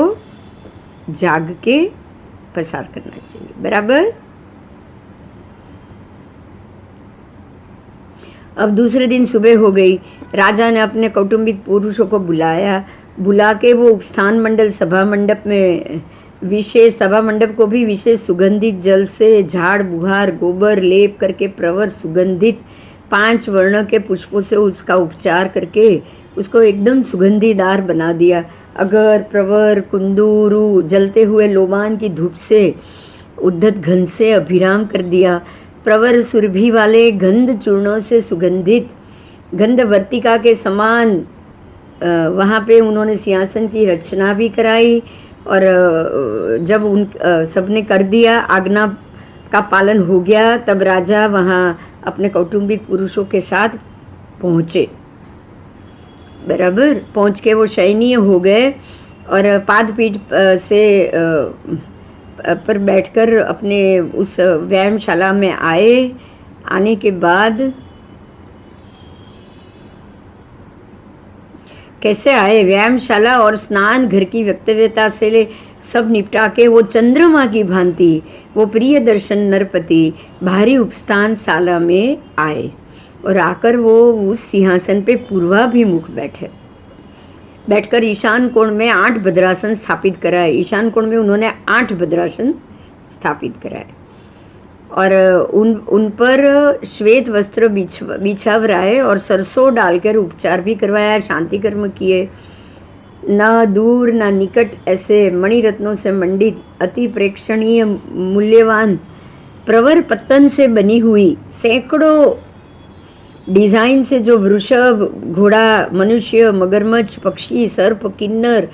जाग के पसार करना चाहिए, बराबर। अब दूसरे दिन सुबह हो गई। राजा ने अपने कौटुंबिक पुरुषों को बुला के वो उपस्थान मंडल सभा मंडप में सभा मंडप को भी विशेष सुगंधित जल से झाड़ बुहार गोबर लेप करके प्रवर सुगंधित 5 वर्ण के पुष्पों से उसका उपचार करके उसको एकदम सुगंधीदार बना दिया। अगर प्रवर कुंदूरू जलते हुए लोबान की धूप से उद्धत घन से अभिराम कर दिया। प्रवर सुरभि वाले गंध चूर्णों से सुगंधित गंधवर्तिका के समान वहाँ पे उन्होंने सिंहासन की रचना भी कराई। और जब उन सबने कर दिया, आज्ञा का पालन हो गया, तब राजा वहाँ अपने कौटुंबिक पुरुषों के साथ पहुँचे, बराबर। पहुँच के वो शयनीय हो गए और पादपीठ से पर बैठकर अपने उस व्यायामशाला में आए। आने के बाद कैसे आए, व्यायामशाला और स्नान घर की व्यक्तव्यता से ले सब निपटा के वो चंद्रमा की भांति वो प्रिय दर्शन नरपति भारी उपस्थान शाला में आए और आकर वो उस सिंहासन पे पूर्वाभिमुख बैठकर ईशान कोण में 8 भद्रासन स्थापित कराए। ईशान कोण में उन्होंने 8 भद्रासन स्थापित कराए और उन पर श्वेत वस्त्र बिछावराए और सरसों डालकर उपचार भी करवाया, शांति कर्म किए। न दूर न निकट ऐसे मणिरत्नों से मंडित अति प्रेक्षणीय मूल्यवान प्रवर पत्तन से बनी हुई सैकड़ों डिजाइन से जो वृषभ, घोड़ा, मनुष्य, मगरमच्छ, पक्षी, सर्प, किन्नर,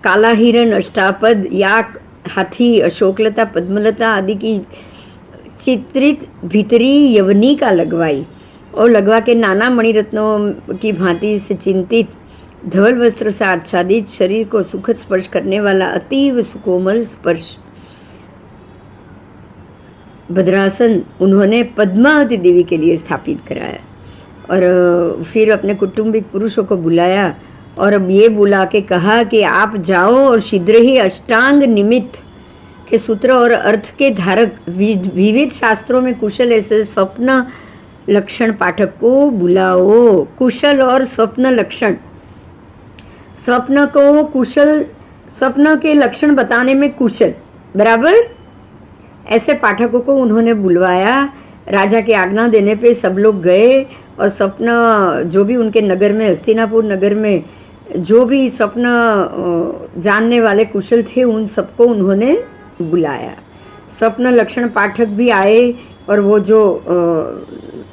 काला हिरण, अष्टापद, याक, हाथी, अशोकलता, पद्मलता आदि की चित्रित भीतरी यवनिका लगवाई और लगवा के नाना मणिरत्नों की भांति से चिंतित धवल वस्त्र से आच्छादित शरीर को सुखद स्पर्श करने वाला अतीव सुकोमल स्पर्श भद्रासन उन्होंने पद्मावती देवी के लिए स्थापित कराया। और फिर अपने कौटुंबिक पुरुषों को बुलाया और अब ये बुला के कहा कि आप जाओ और शीघ्र ही अष्टांग निमित्त के सूत्र और अर्थ के धारक विविध शास्त्रों में कुशल ऐसे स्वप्न लक्षण पाठक को बुलाओ। कुशल और स्वप्न लक्षण, स्वप्न को कुशल, स्वप्न के लक्षण बताने में कुशल, बराबर। ऐसे पाठकों को उन्होंने बुलवाया। राजा की आज्ञा देने पे सब लोग गए और स्वप्न जो भी उनके नगर में, हस्तिनापुर नगर में जो भी स्वप्न जानने वाले कुशल थे उन सबको उन्होंने बुलाया। स्वप्न लक्षण पाठक भी आए और वो जो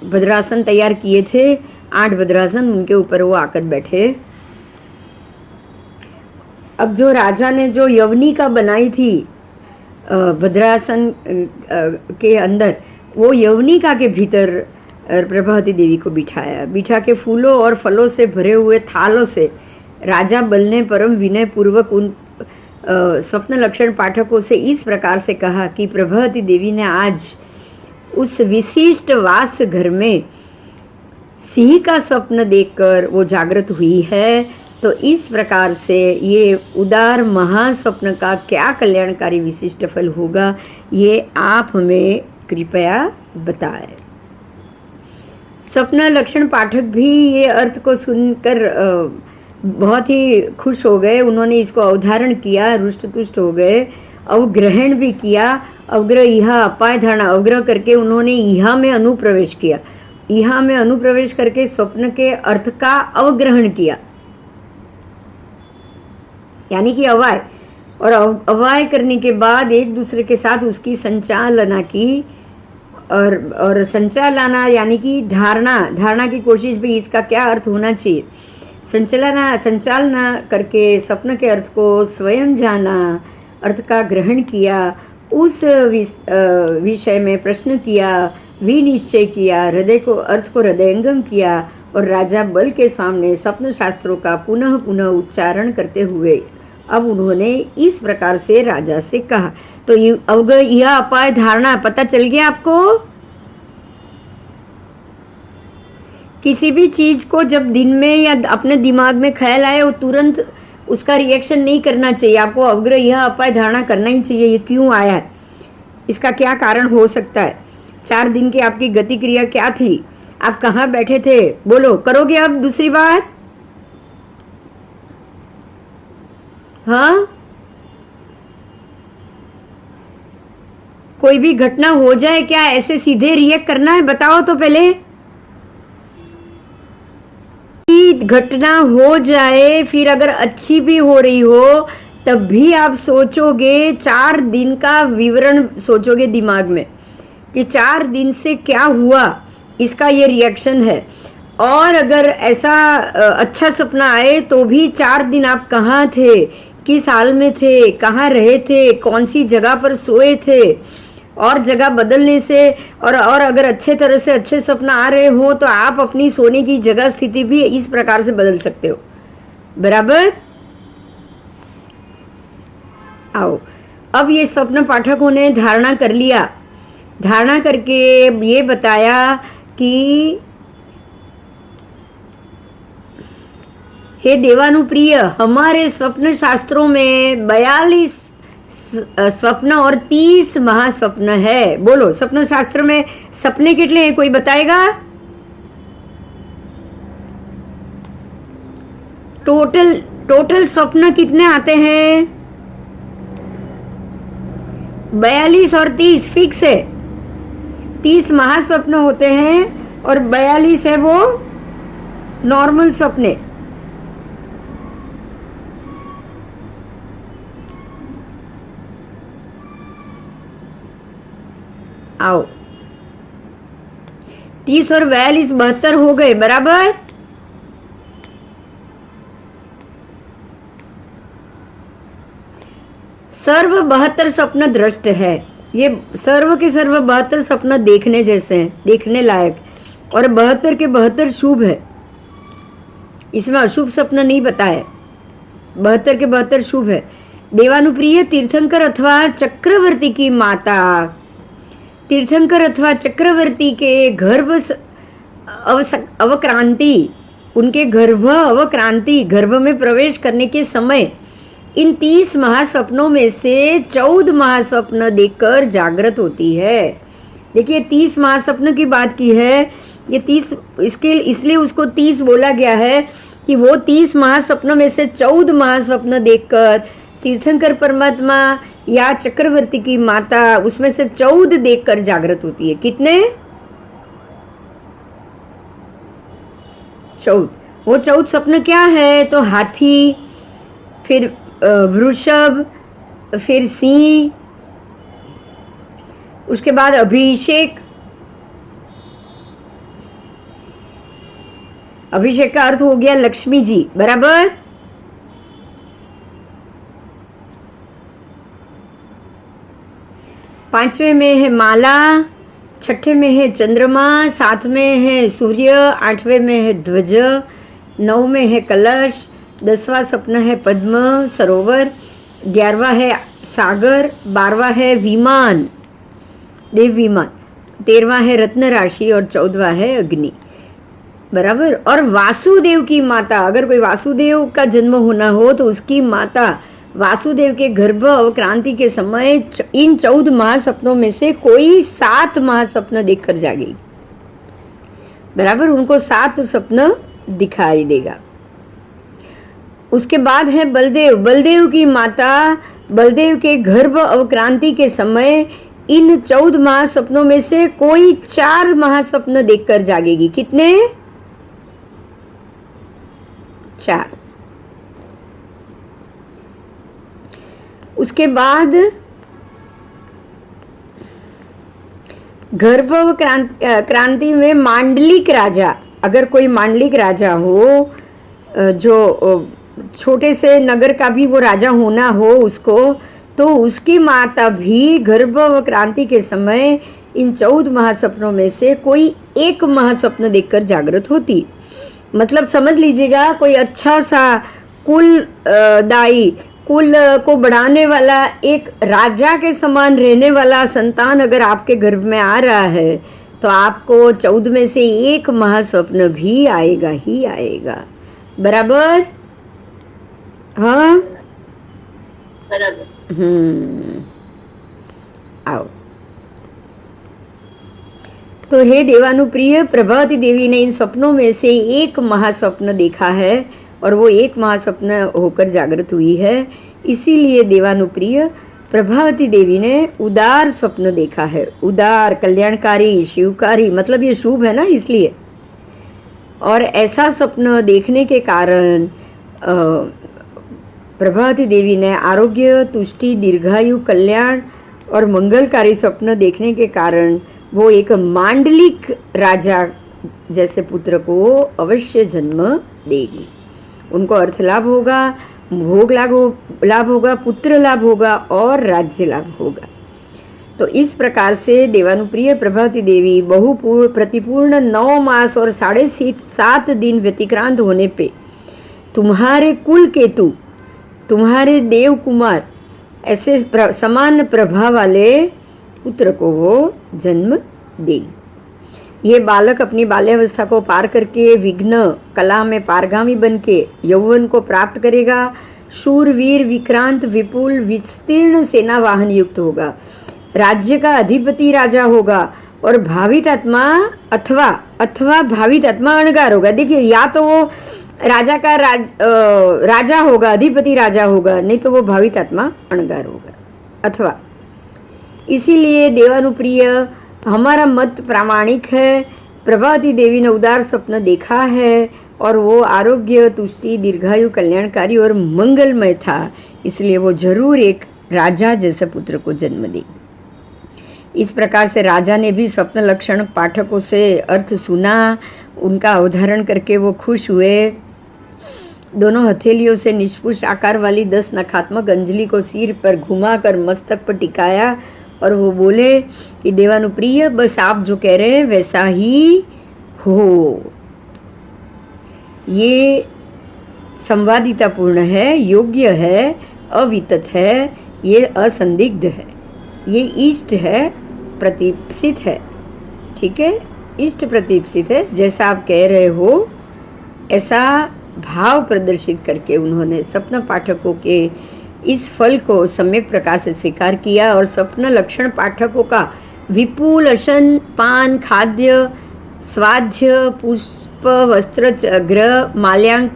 भद्रासन तैयार किए थे 8 भद्रासन, उनके ऊपर वो आकर बैठे। अब जो राजा ने जो यवनिका बनाई थी भद्रासन के अंदर, वो यवनिका के भीतर प्रभावती देवी को बिठा के फूलों और फलों से भरे हुए थालों से राजा बल ने परम विनय पूर्वक उन स्वप्न लक्षण पाठकों से इस प्रकार से कहा कि प्रभावती देवी ने आज उस विशिष्ट वास घर में सिंह का स्वप्न देखकर वो जागृत हुई है। तो इस प्रकार से ये उदार महास्वप्न का क्या कल्याणकारी विशिष्ट फल होगा, ये आप हमें कृपया बताएं। स्वप्न लक्षण पाठक भी ये अर्थ को सुनकर बहुत ही खुश हो गए। उन्होंने इसको अवधारण किया, रुष्ट तुष्ट हो गए, अवग्रहण भी किया। अवग्रह इहा अपाय धारणा अवग्रह करके उन्होंने इहा में अनुप्रवेश किया। इहा में अनुप्रवेश करके स्वप्न के अर्थ का अवग्रहण किया, यानी कि अवाय, और अवाय करने के बाद एक दूसरे के साथ उसकी संचालना की। और संचालना यानी कि धारणा की कोशिश भी, इसका क्या अर्थ होना चाहिए। संचालना करके स्वप्न के अर्थ को स्वयं जाना, अर्थ का ग्रहण किया, उस विषय में प्रश्न किया, विनिश्चय किया, अर्थ को हृदयंगम किया और राजा बल के सामने स्वप्न शास्त्रों का पुनः पुनः उच्चारण करते हुए अब उन्होंने इस प्रकार से राजा से कहा। तो यह अपाय धारणा पता चल गया आपको। किसी भी चीज को जब दिन में या अपने दिमाग में ख्याल आए वो तुरंत उसका रिएक्शन नहीं करना चाहिए। आपको अवग्रह यह अपाय धारणा करना ही चाहिए, ये क्यों आया है, इसका क्या कारण हो सकता है, 4 दिन की आपकी गति क्रिया क्या थी, आप कहाँ बैठे थे, बोलो। करोगे अब दूसरी बार? हाँ, कोई भी घटना हो जाए क्या ऐसे सीधे रिएक्ट करना है, बताओ तो पहले। घटना हो जाए, फिर अगर अच्छी भी हो रही हो तब भी आप सोचोगे, 4 दिन का विवरण सोचोगे दिमाग में कि 4 दिन से क्या हुआ, इसका ये रिएक्शन है। और अगर ऐसा अच्छा सपना आए तो भी 4 दिन आप कहाँ थे, किस हाल में थे, कहाँ रहे थे, कौन सी जगह पर सोए थे, और जगह बदलने से और अगर अच्छे तरह से अच्छे सपना आ रहे हो तो आप अपनी सोने की जगह स्थिति भी इस प्रकार से बदल सकते हो। बराबर। आओ, अब ये स्वप्न पाठकों ने धारणा कर लिया। धारणा करके ये बताया कि हे देवानुप्रिय, हमारे स्वप्न शास्त्रों में 42 स्वप्न और 30 महास्वप्न है। बोलो, स्वप्न शास्त्र में सपने कितने हैं, कोई बताएगा? टोटल स्वप्न कितने आते हैं? 42 और 30 फिक्स है। 30 महास्वप्न होते हैं और 42 है वो नॉर्मल सपने। आओ, 30 और 42 72 हो गए। बराबर। सर्व 72 स्वप्न दृष्ट है। ये सर्व के सर्व 72 स्वप्न देखने जैसे हैं, देखने लायक, और 72 के 72 शुभ है। इसमें अशुभ स्वप्न नहीं बताए, 72 के 72 शुभ है। देवानुप्रिय, तीर्थंकर अथवा चक्रवर्ती की माता, तीर्थंकर अथवा चक्रवर्ती के गर्भ अवक्रांति, उनके गर्भ अवक्रांति, गर्भ में प्रवेश करने के समय इन 30 महास्वप्नों में से 14 महास्वप्न देखकर जागृत होती है। देखिए, 30 महास्वप्न की बात की है। ये 30 इसलिए उसको 30 बोला गया है कि वो 30 महास्वप्नों में से 14 महास्वप्न देखकर तीर्थंकर परमात्मा या चक्रवर्ती की माता उसमें से 14 देखकर जागृत होती है। कितने? 14। वो 14 स्वप्न क्या है? तो हाथी, फिर वृषभ, फिर सिंह, उसके बाद अभिषेक। अभिषेक का अर्थ हो गया लक्ष्मी जी। बराबर। पांचवें में है माला, छठे में है चंद्रमा, 7 में है सूर्य, 8वें में है ध्वज, 9 में है कलश, 10वां सपना है पद्म सरोवर, 11वां है सागर, 12वां है विमान, देव विमान, 13वां है रत्न राशि और 14वां है अग्नि। बराबर। और वासुदेव की माता, अगर कोई वासुदेव का जन्म होना हो तो उसकी माता वासुदेव के गर्भ अवक्रांति के समय इन 14 महासपनों में से कोई 7 महासपन देखकर जागेगी। बराबर। उनको 7 स्वप्न दिखाई देगा। उसके बाद है बलदेव। बलदेव की माता बलदेव के गर्भ अवक्रांति के समय इन 14 महासपनों में से कोई 4 महासपन देखकर जागेगी। कितने? 4। उसके बाद गर्भ क्रांति में मांडलिक राजा, अगर कोई मांडलिक राजा हो, जो छोटे से नगर का भी वो राजा होना हो उसको, तो उसकी माता भी गर्भ क्रांति के समय इन 14 महासपनों में से कोई 1 महासपन देखकर जागृत होती। मतलब समझ लीजिएगा, कोई अच्छा सा कुल दाई, कुल को बढ़ाने वाला, एक राजा के समान रहने वाला संतान अगर आपके गर्भ में आ रहा है तो आपको 14 में से 1 महास्वप्न भी आएगा ही आएगा। बराबर? हाँ, बराबर। आओ। तो हे देवानुप्रिय, प्रभावती देवी ने इन स्वप्नों में से 1 महास्वप्न देखा है और वो 1 महास्वप्न होकर जागृत हुई है। इसीलिए देवानुप्रिय प्रभावती देवी ने उदार स्वप्न देखा है। उदार, कल्याणकारी, शिवकारी, मतलब ये शुभ है ना, इसलिए। और ऐसा स्वप्न देखने के कारण प्रभावती देवी ने आरोग्य, तुष्टि, दीर्घायु, कल्याण और मंगलकारी स्वप्न देखने के कारण वो एक मांडलिक राजा जैसे पुत्र को अवश्य जन्म देगी। उनको अर्थ लाभ होगा, भोग लाभ होगा, पुत्र लाभ होगा और राज्य लाभ होगा। तो इस प्रकार से देवानुप्रिय प्रभावती देवी प्रतिपूर्ण 9 मास और 7.5 दिन व्यतिक्रांत होने पे तुम्हारे कुल केतु, तुम्हारे देव कुमार, ऐसे समान प्रभा वाले पुत्र को वो जन्म देगी। ये बालक अपनी बाल्यावस्था को पार करके विघ्न कला में पारगामी बन के यौवन को प्राप्त करेगा। शूरवीर, विक्रांत, विपुल, विस्तीर्ण सेना वाहन युक्त होगा, राज्य का अधिपति राजा होगा और भावित आत्मा अथवा भावित आत्मा अणगार होगा। देखिए, या तो वो राजा का राजा होगा, अधिपति राजा होगा, नहीं तो वो भावित आत्मा अणगार होगा। अथवा इसीलिए देवानुप्रिय, हमारा मत प्रामाणिक है। प्रभावती देवी ने उदार स्वप्न देखा है और वो आरोग्य, तुष्टि, दीर्घायु, कल्याणकारी और मंगलमय था, इसलिए वो जरूर एक राजा जैसे पुत्र को जन्म देगी। इस प्रकार से राजा ने भी स्वप्न लक्षण पाठकों से अर्थ सुना, उनका अवधारण करके वो खुश हुए। दोनों हथेलियों से निष्पुष आकार वाली 10 नखात्मक अंजलि को सिर पर घुमाकर मस्तक पर टिकाया और वो बोले कि देवानुप्रिय, बस आप जो कह रहे हैं वैसा ही हो। ये संवादितापूर्ण है, योग्य है, अवितत है, ये असंदिग्ध है, ये इष्ट है, प्रतीप्सित है। ठीक है, इष्ट प्रतीप्सित है। जैसा आप कह रहे हो ऐसा भाव प्रदर्शित करके उन्होंने स्वप्न पाठकों के इस फल को सम्यक प्रकार से स्वीकार किया और स्वप्न लक्षण पाठकों का विपुल अशन, पान, खाद्य, स्वाध्य, पुष्प, वस्त्र, ग्रह, माल्यांक,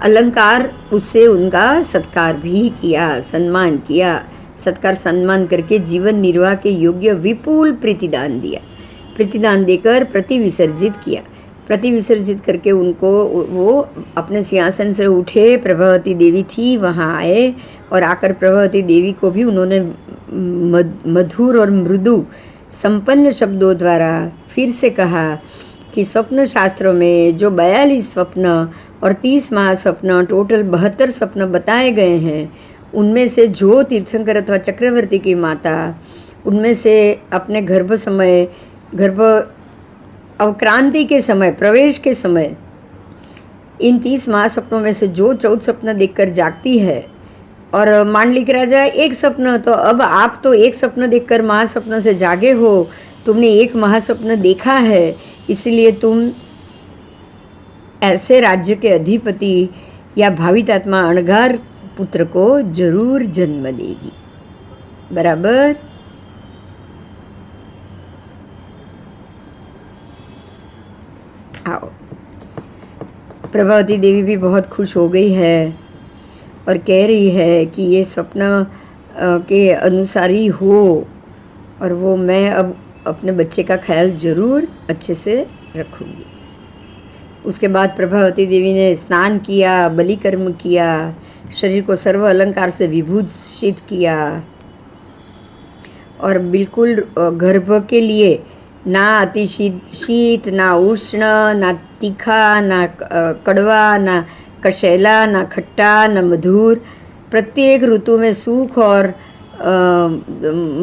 अलंकार, उससे उनका सत्कार भी किया, सम्मान किया। सत्कार सम्मान करके जीवन निर्वाह के योग्य विपुल प्रीतिदान दिया। प्रीतिदान देकर प्रतिविसर्जित किया। प्रतिविसर्जित करके उनको वो अपने सिंहासन से उठे। प्रभावती देवी थी, वहाँ आए और आकर प्रभावती देवी को भी उन्होंने मधुर और मृदु संपन्न शब्दों द्वारा फिर से कहा कि स्वप्न शास्त्रों में जो 42 स्वप्न और 30 महास्वप्न, टोटल 72 स्वप्न बताए गए हैं, उनमें से जो तीर्थंकर अथवा चक्रवर्ती की माता उनमें से अपने गर्भ अवक्रांति के समय, प्रवेश के समय इन 30 महास्वप्नों में से जो 14 स्वप्न देखकर जागती है और मांडलिक राजा एक स्वप्न, तो अब आप तो एक स्वप्न देखकर महास्वप्न से जागे हो, तुमने एक महास्वप्न देखा है, इसलिए तुम ऐसे राज्य के अधिपति या भावित आत्मा अणगार पुत्र को जरूर जन्म देगी। बराबर। आओ। प्रभावती देवी भी बहुत खुश हो गई है और कह रही है कि ये सपना के अनुसार ही हो, और वो मैं अब अपने बच्चे का ख्याल जरूर अच्छे से रखूँगी। उसके बाद प्रभावती देवी ने स्नान किया, बलि कर्म किया, शरीर को सर्व अलंकार से विभूषित किया, और बिल्कुल गर्भ के लिए ना अति शीत, ना उष्ण, ना तीखा, ना कड़वा, ना कशैला, ना खट्टा, ना मधुर, प्रत्येक ऋतु में सुख और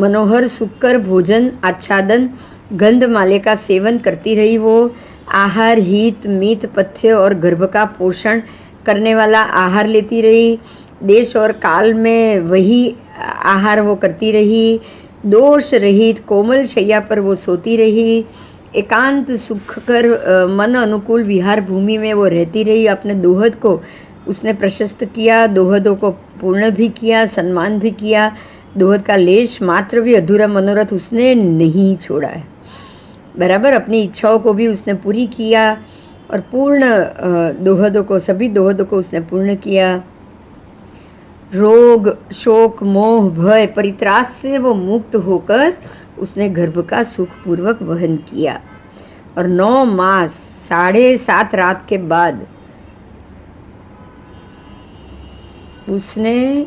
मनोहर सुखकर भोजन आच्छादन गंध माले का सेवन करती रही। वो आहार हित मित पथ्य और गर्भ का पोषण करने वाला आहार लेती रही। देश और काल में वही आहार वो करती रही। दोष रहित कोमल शैया पर वो सोती रही। एकांत सुखकर मन अनुकूल विहार भूमि में वो रहती रही। अपने दोहद को उसने प्रशस्त किया, दोहदों को पूर्ण भी किया, सम्मान भी किया। दोहद का लेश मात्र भी अधूरा मनोरथ उसने नहीं छोड़ा है। बराबर। अपनी इच्छाओं को भी उसने पूरी किया और पूर्ण दोहदों को, सभी दोहदों को उसने पूर्ण किया। रोग शोक मोह भय परित्रास से वो मुक्त होकर उसने गर्भ का सुखपूर्वक वहन किया, और 9 मास 7.5 रात के बाद उसने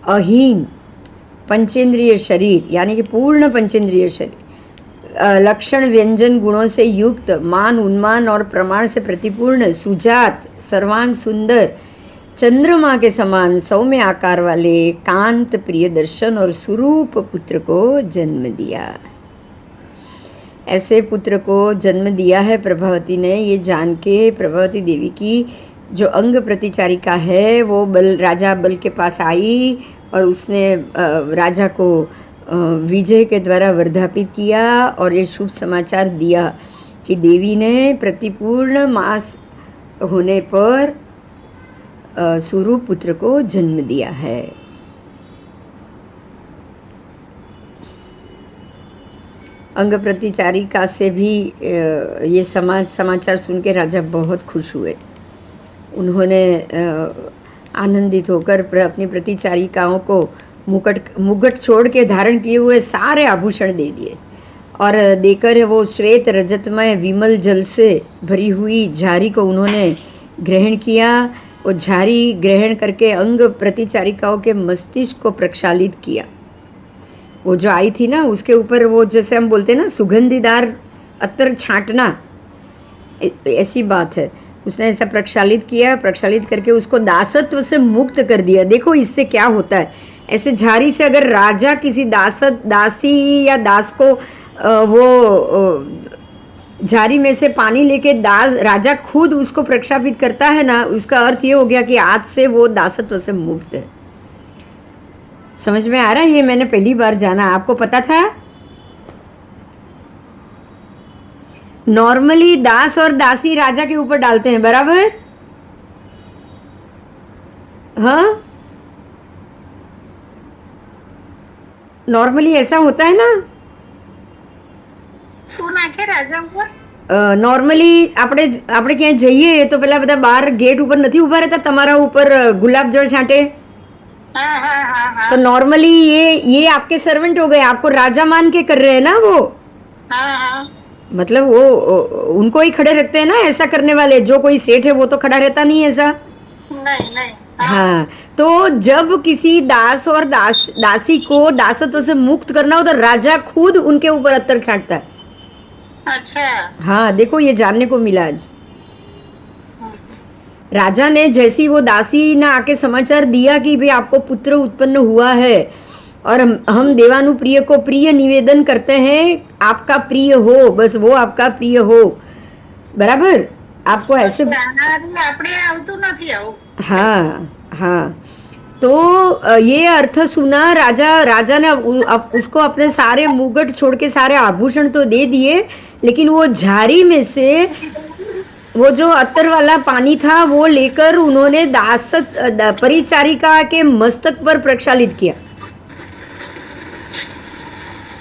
अहीन पंचेंद्रिय शरीर, यानी कि पूर्ण पंचेंद्रिय शरीर, लक्षण व्यंजन गुणों से युक्त, मान उन्मान और प्रमाण से प्रतिपूर्ण, सुजात, सर्वांग सुंदर, चंद्रमा के समान सौम्य आकार वाले कांत प्रिय दर्शन और स्वरूप पुत्र को जन्म दिया। ऐसे पुत्र को जन्म दिया है प्रभावती ने। ये जान के प्रभावती देवी की जो अंग प्रतिचारिका है वो राजा बल के पास आई और उसने राजा को विजय के द्वारा वर्धापित किया और ये शुभ समाचार दिया कि देवी ने प्रतिपूर्ण मास होने पर स्वरूप पुत्र को जन्म दिया है। अंग प्रतिचारिका से भी ये समाचार सुन के राजा बहुत खुश हुए। उन्होंने आनंदित होकर अपनी प्रतिचारिकाओं को मुकुट छोड़ के धारण किए हुए सारे आभूषण दे दिए और देकर वो श्वेत रजतमय विमल जल से भरी हुई झारी को उन्होंने ग्रहण किया। वो झारी ग्रहण करके अंग प्रतिचारिकाओं के मस्तिष्क को प्रक्षालित किया। वो जो आई थी ना उसके ऊपर वो जैसे हम बोलते हैं ना सुगंधीदार अत्तर छांटना, ऐसी बात है। उसने ऐसा प्रक्षालित किया, प्रक्षालित करके उसको दासत्व से मुक्त कर दिया। देखो इससे क्या होता है, ऐसे झारी से अगर राजा किसी दासी या दास को वो झारी में से पानी लेके राजा खुद उसको प्रक्षापित करता है ना, उसका अर्थ ये हो गया कि आज से वो दासत्व से मुक्त है। समझ में आ रहा है? ये मैंने पहली बार जाना। आपको पता था? नॉर्मली दास और दासी राजा के ऊपर डालते हैं, बराबर? हाँ, नॉर्मली ऐसा होता है ना। શું નાખે રાજા ઉપર? નોર્મલી આપણે ક્યાંય જઈએ તો પેલા બધા બહાર ગેટ ઉપર નથી ઉભા રહેતા, તમારા ઉપર ગુલાબ જળ છાંટે। तो नॉर्मली ये आपके सर्वेंट हो गए, आपको राजा मान के कर रहे हैं ना वो। मतलब वो उनको ही खड़े रखते हैं ना ऐसा करने वाले। जो कोई सेठ है वो तो खड़ा रहता नहीं ऐसा। नहीं। हाँ, तो जब किसी दास और दासी को दासत्व से मुक्त करना हो तो राजा खुद उनके ऊपर अत्तर छांटता है। अच्छा। हाँ, देखो ये जानने को मिला आज। राजा ने जैसी वो दासी ने आके समाचार दिया कि भाई आपको पुत्र उत्पन्न हुआ है और हम देवानुप्रिय को प्रिय निवेदन करते हैं, आपका प्रिय हो, बस वो आपका प्रिय हो। बराबर? आपको ऐसे આપણે આવતું નથી આવું। हाँ हाँ, तो ये अर्थ सुना राजा ने उसको अपने सारे मुकुट छोड़ के सारे आभूषण तो दे दिए, लेकिन वो झाड़ी में से वो जो अत्तर वाला पानी था वो लेकर उन्होंने परिचारिका के मस्तक पर प्रक्षालित किया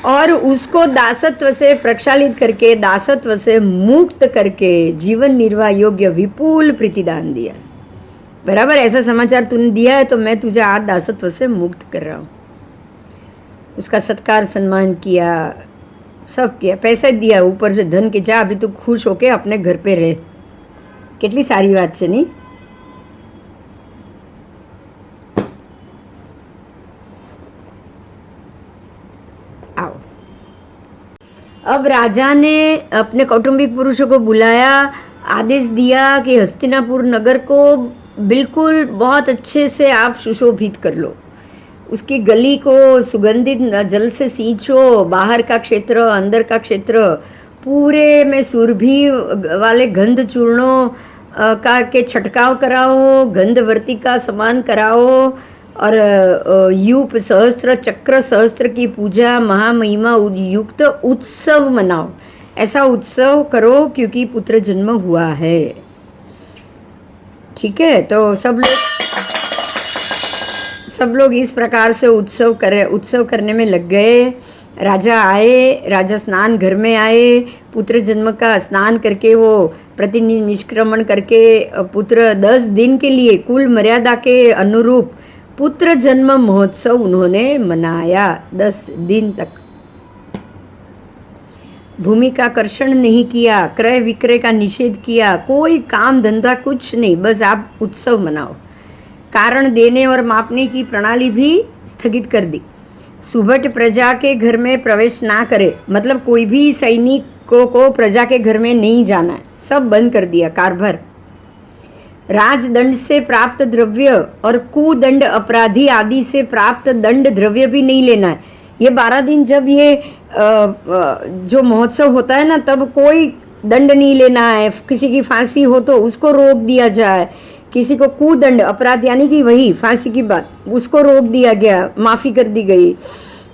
और उसको दासत्व से प्रक्षालित करके, दासत्व से मुक्त करके जीवन निर्वाह योग्य विपुल प्रीतिदान दिया। बराबर, ऐसा समाचार तूने दिया है तो मैं तुझे आज दासत्व से मुक्त कर रहा हूँ। उसका सत्कार सम्मान किया, सब किया, पैसा दिया, ऊपर से धन के जा, अभी तो खुश होके अपने घर पे रहे। કેટલી સારી વાત છે નહીં? आओ, अब राजा ने अपने कौटुंबिक पुरुषों को बुलाया, आदेश दिया कि हस्तिनापुर नगर को बिल्कुल बहुत अच्छे से आप सुशोभित कर लो, उसकी गली को सुगंधित जल से सींचो, बाहर का क्षेत्र अंदर का क्षेत्र पूरे में सुरभि वाले गंध चूर्णों का के छटकाव कराओ, गंधवर्ती का समान कराओ और यूप सहस्त्र चक्र सहस्त्र की पूजा महामहिमा युक्त उत्सव मनाओ। ऐसा उत्सव करो क्योंकि पुत्र जन्म हुआ है। ठीक है, तो सब लोग इस प्रकार से उत्सव करने में लग गए। राजा आए, राजा स्नान घर में आए, पुत्र जन्म का स्नान करके वो निष्क्रमण करके पुत्र 10 दिन के लिए कुल मर्यादा के अनुरूप पुत्र जन्म महोत्सव उन्होंने मनाया। 10 दिन तक भूमि का कर्षण नहीं किया, क्रय विक्रय का निषेध किया, कोई काम धंधा कुछ नहीं, बस आप उत्सव मनाओ। कारण देने और मापने की प्रणाली भी स्थगित कर दी। सुभट प्रजा के घर में प्रवेश ना करे, मतलब कोई भी सैनिकों को प्रजा के घर में नहीं जाना है, सब बंद कर दिया कारभार। राजदंड से प्राप्त द्रव्य और कुदंड अपराधी आदि से प्राप्त दंड द्रव्य भी नहीं लेना है। ये 12 दिन जब ये जो महोत्सव होता है ना, तब कोई दंड नहीं लेना है। किसी की फांसी हो तो उसको रोक दिया जाए, किसी को कुदंड अपराध यानी कि वही फांसी की बात, उसको रोक दिया गया, माफ़ी कर दी गई।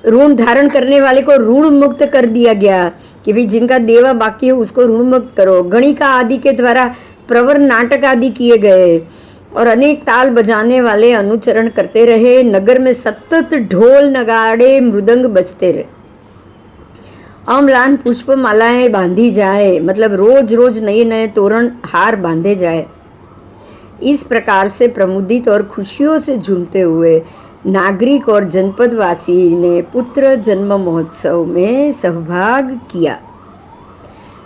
ऋण धारण करने वाले को ऋण मुक्त कर दिया गया कि भाई जिनका देवा बाकी है उसको ऋण मुक्त करो। गणिका आदि के द्वारा प्रवर नाटक आदि किए गए और अनेक ताल बजाने वाले अनुचरण करते रहे। नगर में सतत ढोल नगाड़े मृदंग बजते रहे। अम्लान पुष्प मालाएं बांधी जाए, मतलब रोज रोज नए नए तोरण हार बांधे जाए। इस प्रकार से प्रमुदित और खुशियों से झूमते हुए नागरिक और जनपदवासी ने पुत्र जन्म महोत्सव में सहभाग किया।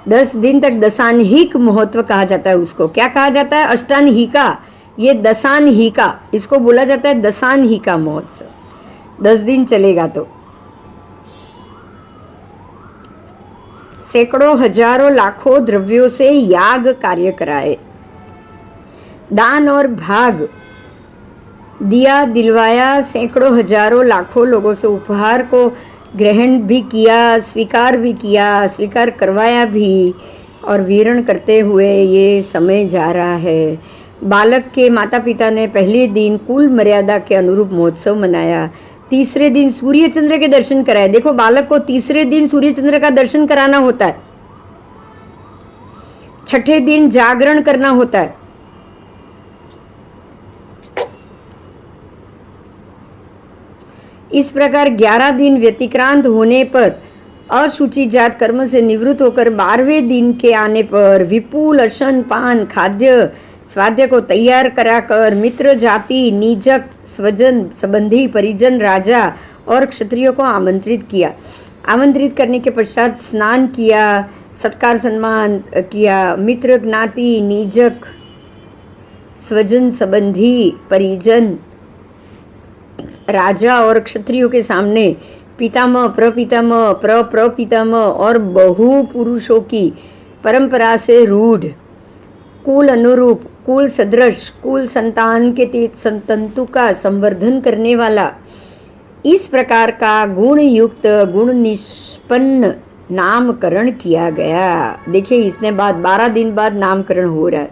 10 दिन तक दशान्हिक महोत्सव कहा जाता है। उसको क्या कहा जाता है? अष्टान्हिका, ये दशान्हिका, इसको बोला जाता है दशान्हिका महोत्सव। 10 दिन चलेगा। तो सैकड़ों हजारों लाखों द्रव्यों से याग कार्य कराए, दान और भाग दिया दिलवाया। सैकड़ों हजारों लाखों लोगों से उपहार को ग्रहण भी किया, स्वीकार भी किया, स्वीकार करवाया भी। और वीरण करते हुए ये समय जा रहा है। बालक के माता पिता ने पहले दिन कुल मर्यादा के अनुरूप महोत्सव मनाया। तीसरे दिन सूर्य चंद्र के दर्शन कराए। देखो, बालक को तीसरे दिन सूर्य चंद्र का दर्शन कराना होता है। छठे दिन जागरण करना होता है। इस प्रकार 11 दिन व्यतिक्रांत होने पर अशुचि जात कर्म से निवृत्त होकर 12वें दिन के आने पर विपुल अशन पान खाद्य स्वाद्य को तैयार कराकर मित्र जाति निजक स्वजन संबंधी परिजन राजा और क्षत्रियों को आमंत्रित किया। आमंत्रित करने के पश्चात स्नान किया, सत्कार सम्मान किया। मित्र ज्ञाति निजक स्वजन संबंधी परिजन राजा और क्षत्रियों के सामने पितामह प्रपितामह प्रप्रपितामह और बहु पुरुषों की परंपरा से रूढ़ कुल अनुरूप कुल सदृश कुल संतान के संतंतु का संवर्धन करने वाला इस प्रकार का गुण युक्त गुण निष्पन्न नामकरण किया गया। देखिए, इसने बाद 12 दिन बाद नामकरण हो रहा है।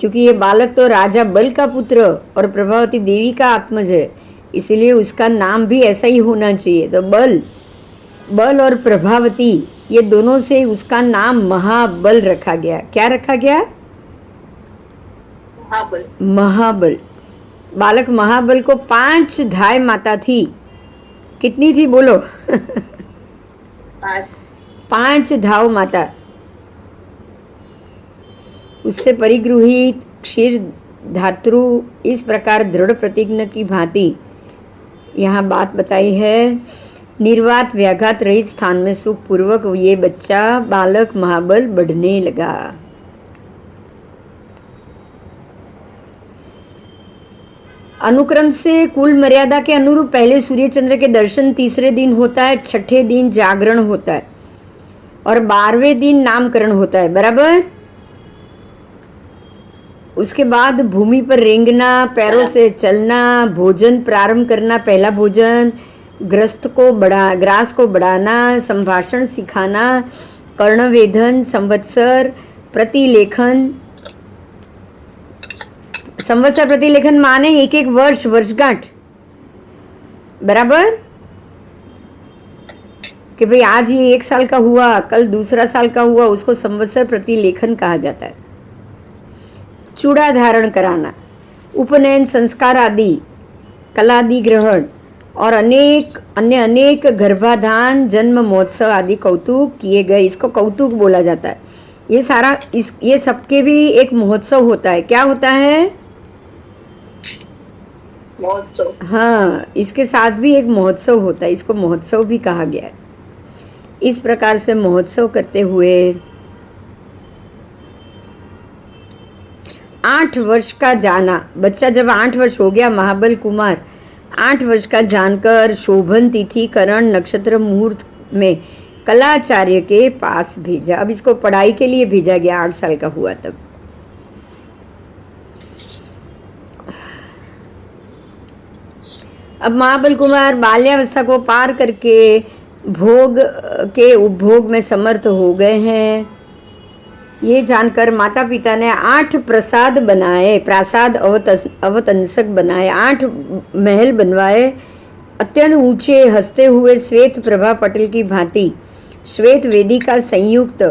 क्योंकि ये बालक तो राजा बल का पुत्र और प्रभावती देवी का आत्मज है, इसलिए उसका नाम भी ऐसा ही होना चाहिए। तो बल और प्रभावती ये दोनों से उसका नाम महाबल रखा गया। क्या रखा गया? महाबल। महाबल। बालक महाबल को 5 धाय माता थी। कितनी थी बोलो? 5 धाव माता। उससे परिगृहित क्षीर धातु इस प्रकार दृढ़ प्रतिज्ञ की भांति यहाँ बात बताई है। निर्वात व्याघात रहित स्थान में सुख पूर्वक ये बच्चा बालक महाबल बढ़ने लगा। अनुक्रम से कुल मर्यादा के अनुरूप पहले सूर्य चंद्र के दर्शन तीसरे दिन होता है, छठे दिन जागरण होता है और 12वें दिन नामकरण होता है। बराबर। उसके बाद भूमि पर रेंगना, पैरों से चलना, भोजन प्रारंभ करना, पहला भोजन, ग्रास को बढ़ाना, संभाषण सिखाना, कर्णवेधन, संवत्सर प्रतिलेखन। संवत्सर प्रतिलेखन माने एक वर्ष, वर्षगांठ। बराबर। कि भाई आज ये 1 साल का हुआ, कल दूसरा साल का हुआ, उसको संवत्सर प्रतिलेखन कहा जाता है। चूड़ा धारण कराना, उपनयन संस्कार आदि, कलादि ग्रहण और अनेक गर्भाधान, जन्म महोत्सव आदि कौतुक किए गए। इसको कौतुक बोला जाता है। ये सारा ये सबके भी एक महोत्सव होता है। क्या होता है? महोत्सव। हाँ, इसके साथ भी एक महोत्सव होता है। इसको महोत्सव भी कहा गया है। इस प्रकार से महोत्सव करते हुए 8 वर्ष का जाना, बच्चा जब 8 वर्ष हो गया, महाबल कुमार 8 वर्ष का जानकर शोभन तिथि करण नक्षत्र मुहूर्त में कलाचार्य के पास भेजा। अब इसको पढ़ाई के लिए भेजा गया। 8 साल का हुआ तब। अब महाबल कुमार बाल्यावस्था को पार करके भोग के उपभोग में समर्थ हो गए हैं। ये जानकर माता पिता ने 8 प्रसाद बनाए, प्रासाद अवतंसक बनाए, 8 महल बनवाए, अत्यंत ऊंचे, हंसते हुए श्वेत प्रभा पटल की भांति श्वेत वेदिका संयुक्त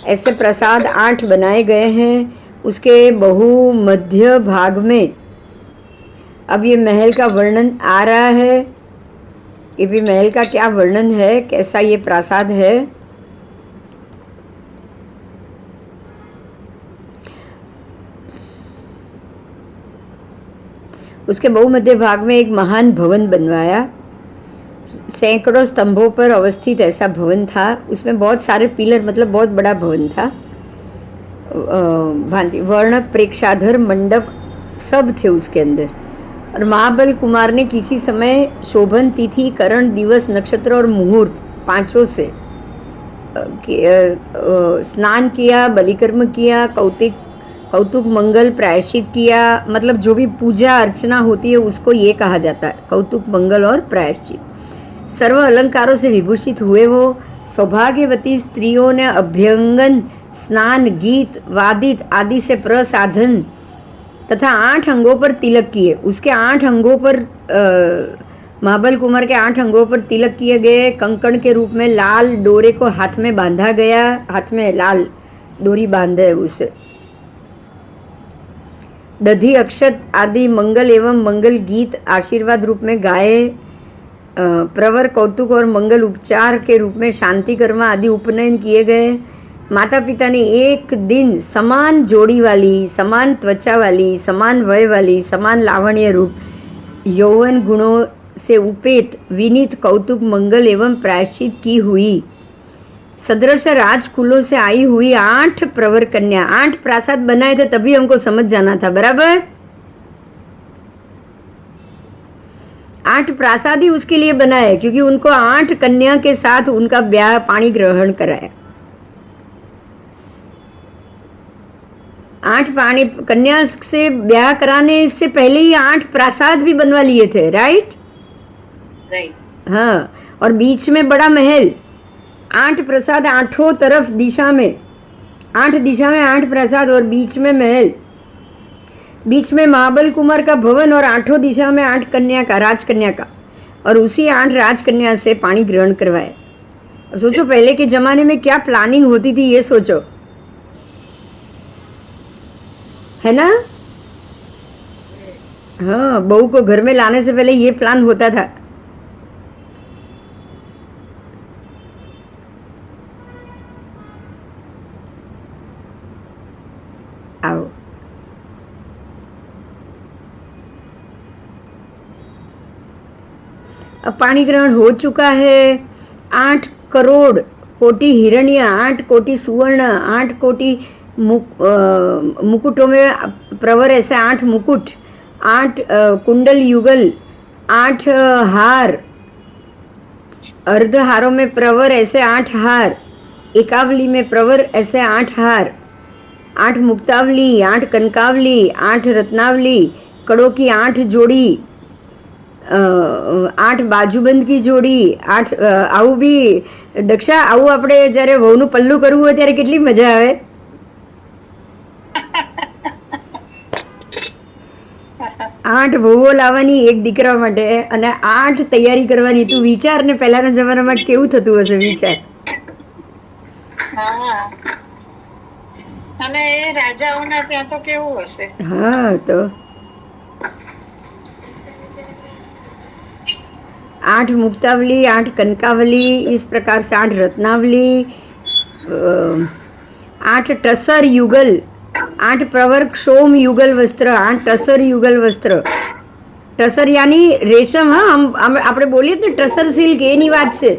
ऐसे प्रसाद 8 बनाए गए हैं। उसके बहुमध्य भाग में अब ये महल का वर्णन आ रहा है। ये भी महल का क्या वर्णन है, कैसा ये प्रासाद है। उसके बहुमध्य भाग में एक महान भवन बनवाया। सैकड़ों स्तंभों पर अवस्थित ऐसा भवन था। उसमें बहुत सारे पिलर, मतलब बहुत बड़ा भवन था। भांति वर्ण प्रेक्षाधर मंडप सब थे उसके अंदर। और महाबल कुमार ने किसी समय शोभन तिथि करण दिवस नक्षत्र और मुहूर्त 5 से स्नान किया, बलिकर्म किया, कौतुक मंगल प्रायश्चित किया। मतलब जो भी पूजा अर्चना होती है उसको ये कहा जाता है, कौतुक मंगल और प्रायश्चित। सर्व अलंकारों से विभूषित हुए वो सौभाग्यवती स्त्रियों ने अभ्यंगन, स्नान, गीत, वादित आदि से प्रसाधन तथा 8 अंगों पर तिलक किए। उसके 8 अंगों पर महाबल कुमार के 8 अंगों पर तिलक किए गए। कंकण के रूप में लाल डोरे को हाथ में बांधा गया, हाथ में लाल डोरी बांधे उसे। दधि अक्षत आदि मंगल एवं मंगल गीत आशीर्वाद रूप में गाए। प्रवर, कौतुक और मंगल उपचार के रूप में शांति कर्म आदि उपनयन किए गए। माता पिता ने एक दिन समान जोड़ी वाली, समान त्वचा वाली, समान वय वाली, समान लावण्य रूप, यौवन गुणों से उपेत, विनीत, कौतुक मंगल एवं प्रायश्चित की हुई सदृश राजकुलों से आई हुई 8 प्रवर कन्या, 8 प्रासाद बनाए थे। तभी हमको समझ जाना था। बराबर। 8 प्रासाद ही उसके लिए बनाए क्योंकि उनको 8 कन्या के साथ उनका ब्याह पाणी ग्रहण कराया। 8 पाणी कन्या से ब्याह कराने से पहले ही 8 प्रासाद भी बनवा लिए थे। राइट। हाँ। और बीच में बड़ा महल, 8 प्रसाद 8 तरफ दिशा में, 8 दिशा में 8 प्रसाद और बीच में महल। बीच में महाबल कुमार का भवन और आठों दिशा में 8 कन्या का, राजकन्या का, और उसी 8 राजकन्या से पानी ग्रहण करवाए। सोचो पहले के जमाने में क्या प्लानिंग होती थी, ये सोचो, है ना। हाँ, बहू को घर में लाने से पहले ये प्लान होता था। आओ, अब पाणी ग्रहण हो चुका है। 8 करोड़ कोटि हिरण्य, 8 कोटि सुवर्ण, 8 कोटि मुकुटों में प्रवर ऐसे 8 मुकुट, 8 कुंडल युगल, 8 हार, अर्ध हारों में प्रवर ऐसे 8 हार, एकावली में प्रवर ऐसे 8 हार, 8 मुक्तावली, 8 कनकावली, 8 रत्नावली, कड़ों की 8 जोड़ी, 8 બાજુબંધ કી જોડી, 8 આવું બી દક્ષા, આવું આપણે જ્યારે વહુનું પલ્લું કરવું હોય ત્યારે કેટલી મજા આવે. 8 વહુઓ લાવવાની એક દીકરા માટે અને 8 તૈયારી કરવાની. તું વિચાર ને પહેલાના જમાનામાં કેવું થતું હશે, વિચાર. અને એ રાજાઓના ત્યાં તો કેવું હશે. હા, તો 8 मुक्तावली, 8 कनकावली, इस प्रकार से 8 रत्नावली, 8 टसर युगल, 8 प्रवर क्षोम युगल वस्त्र, 8 टसर युगल वस्त्र. टसर यानी रेशम. હા, આપણે બોલીએ ને ટસર સિલ્ક, એની વાત છે.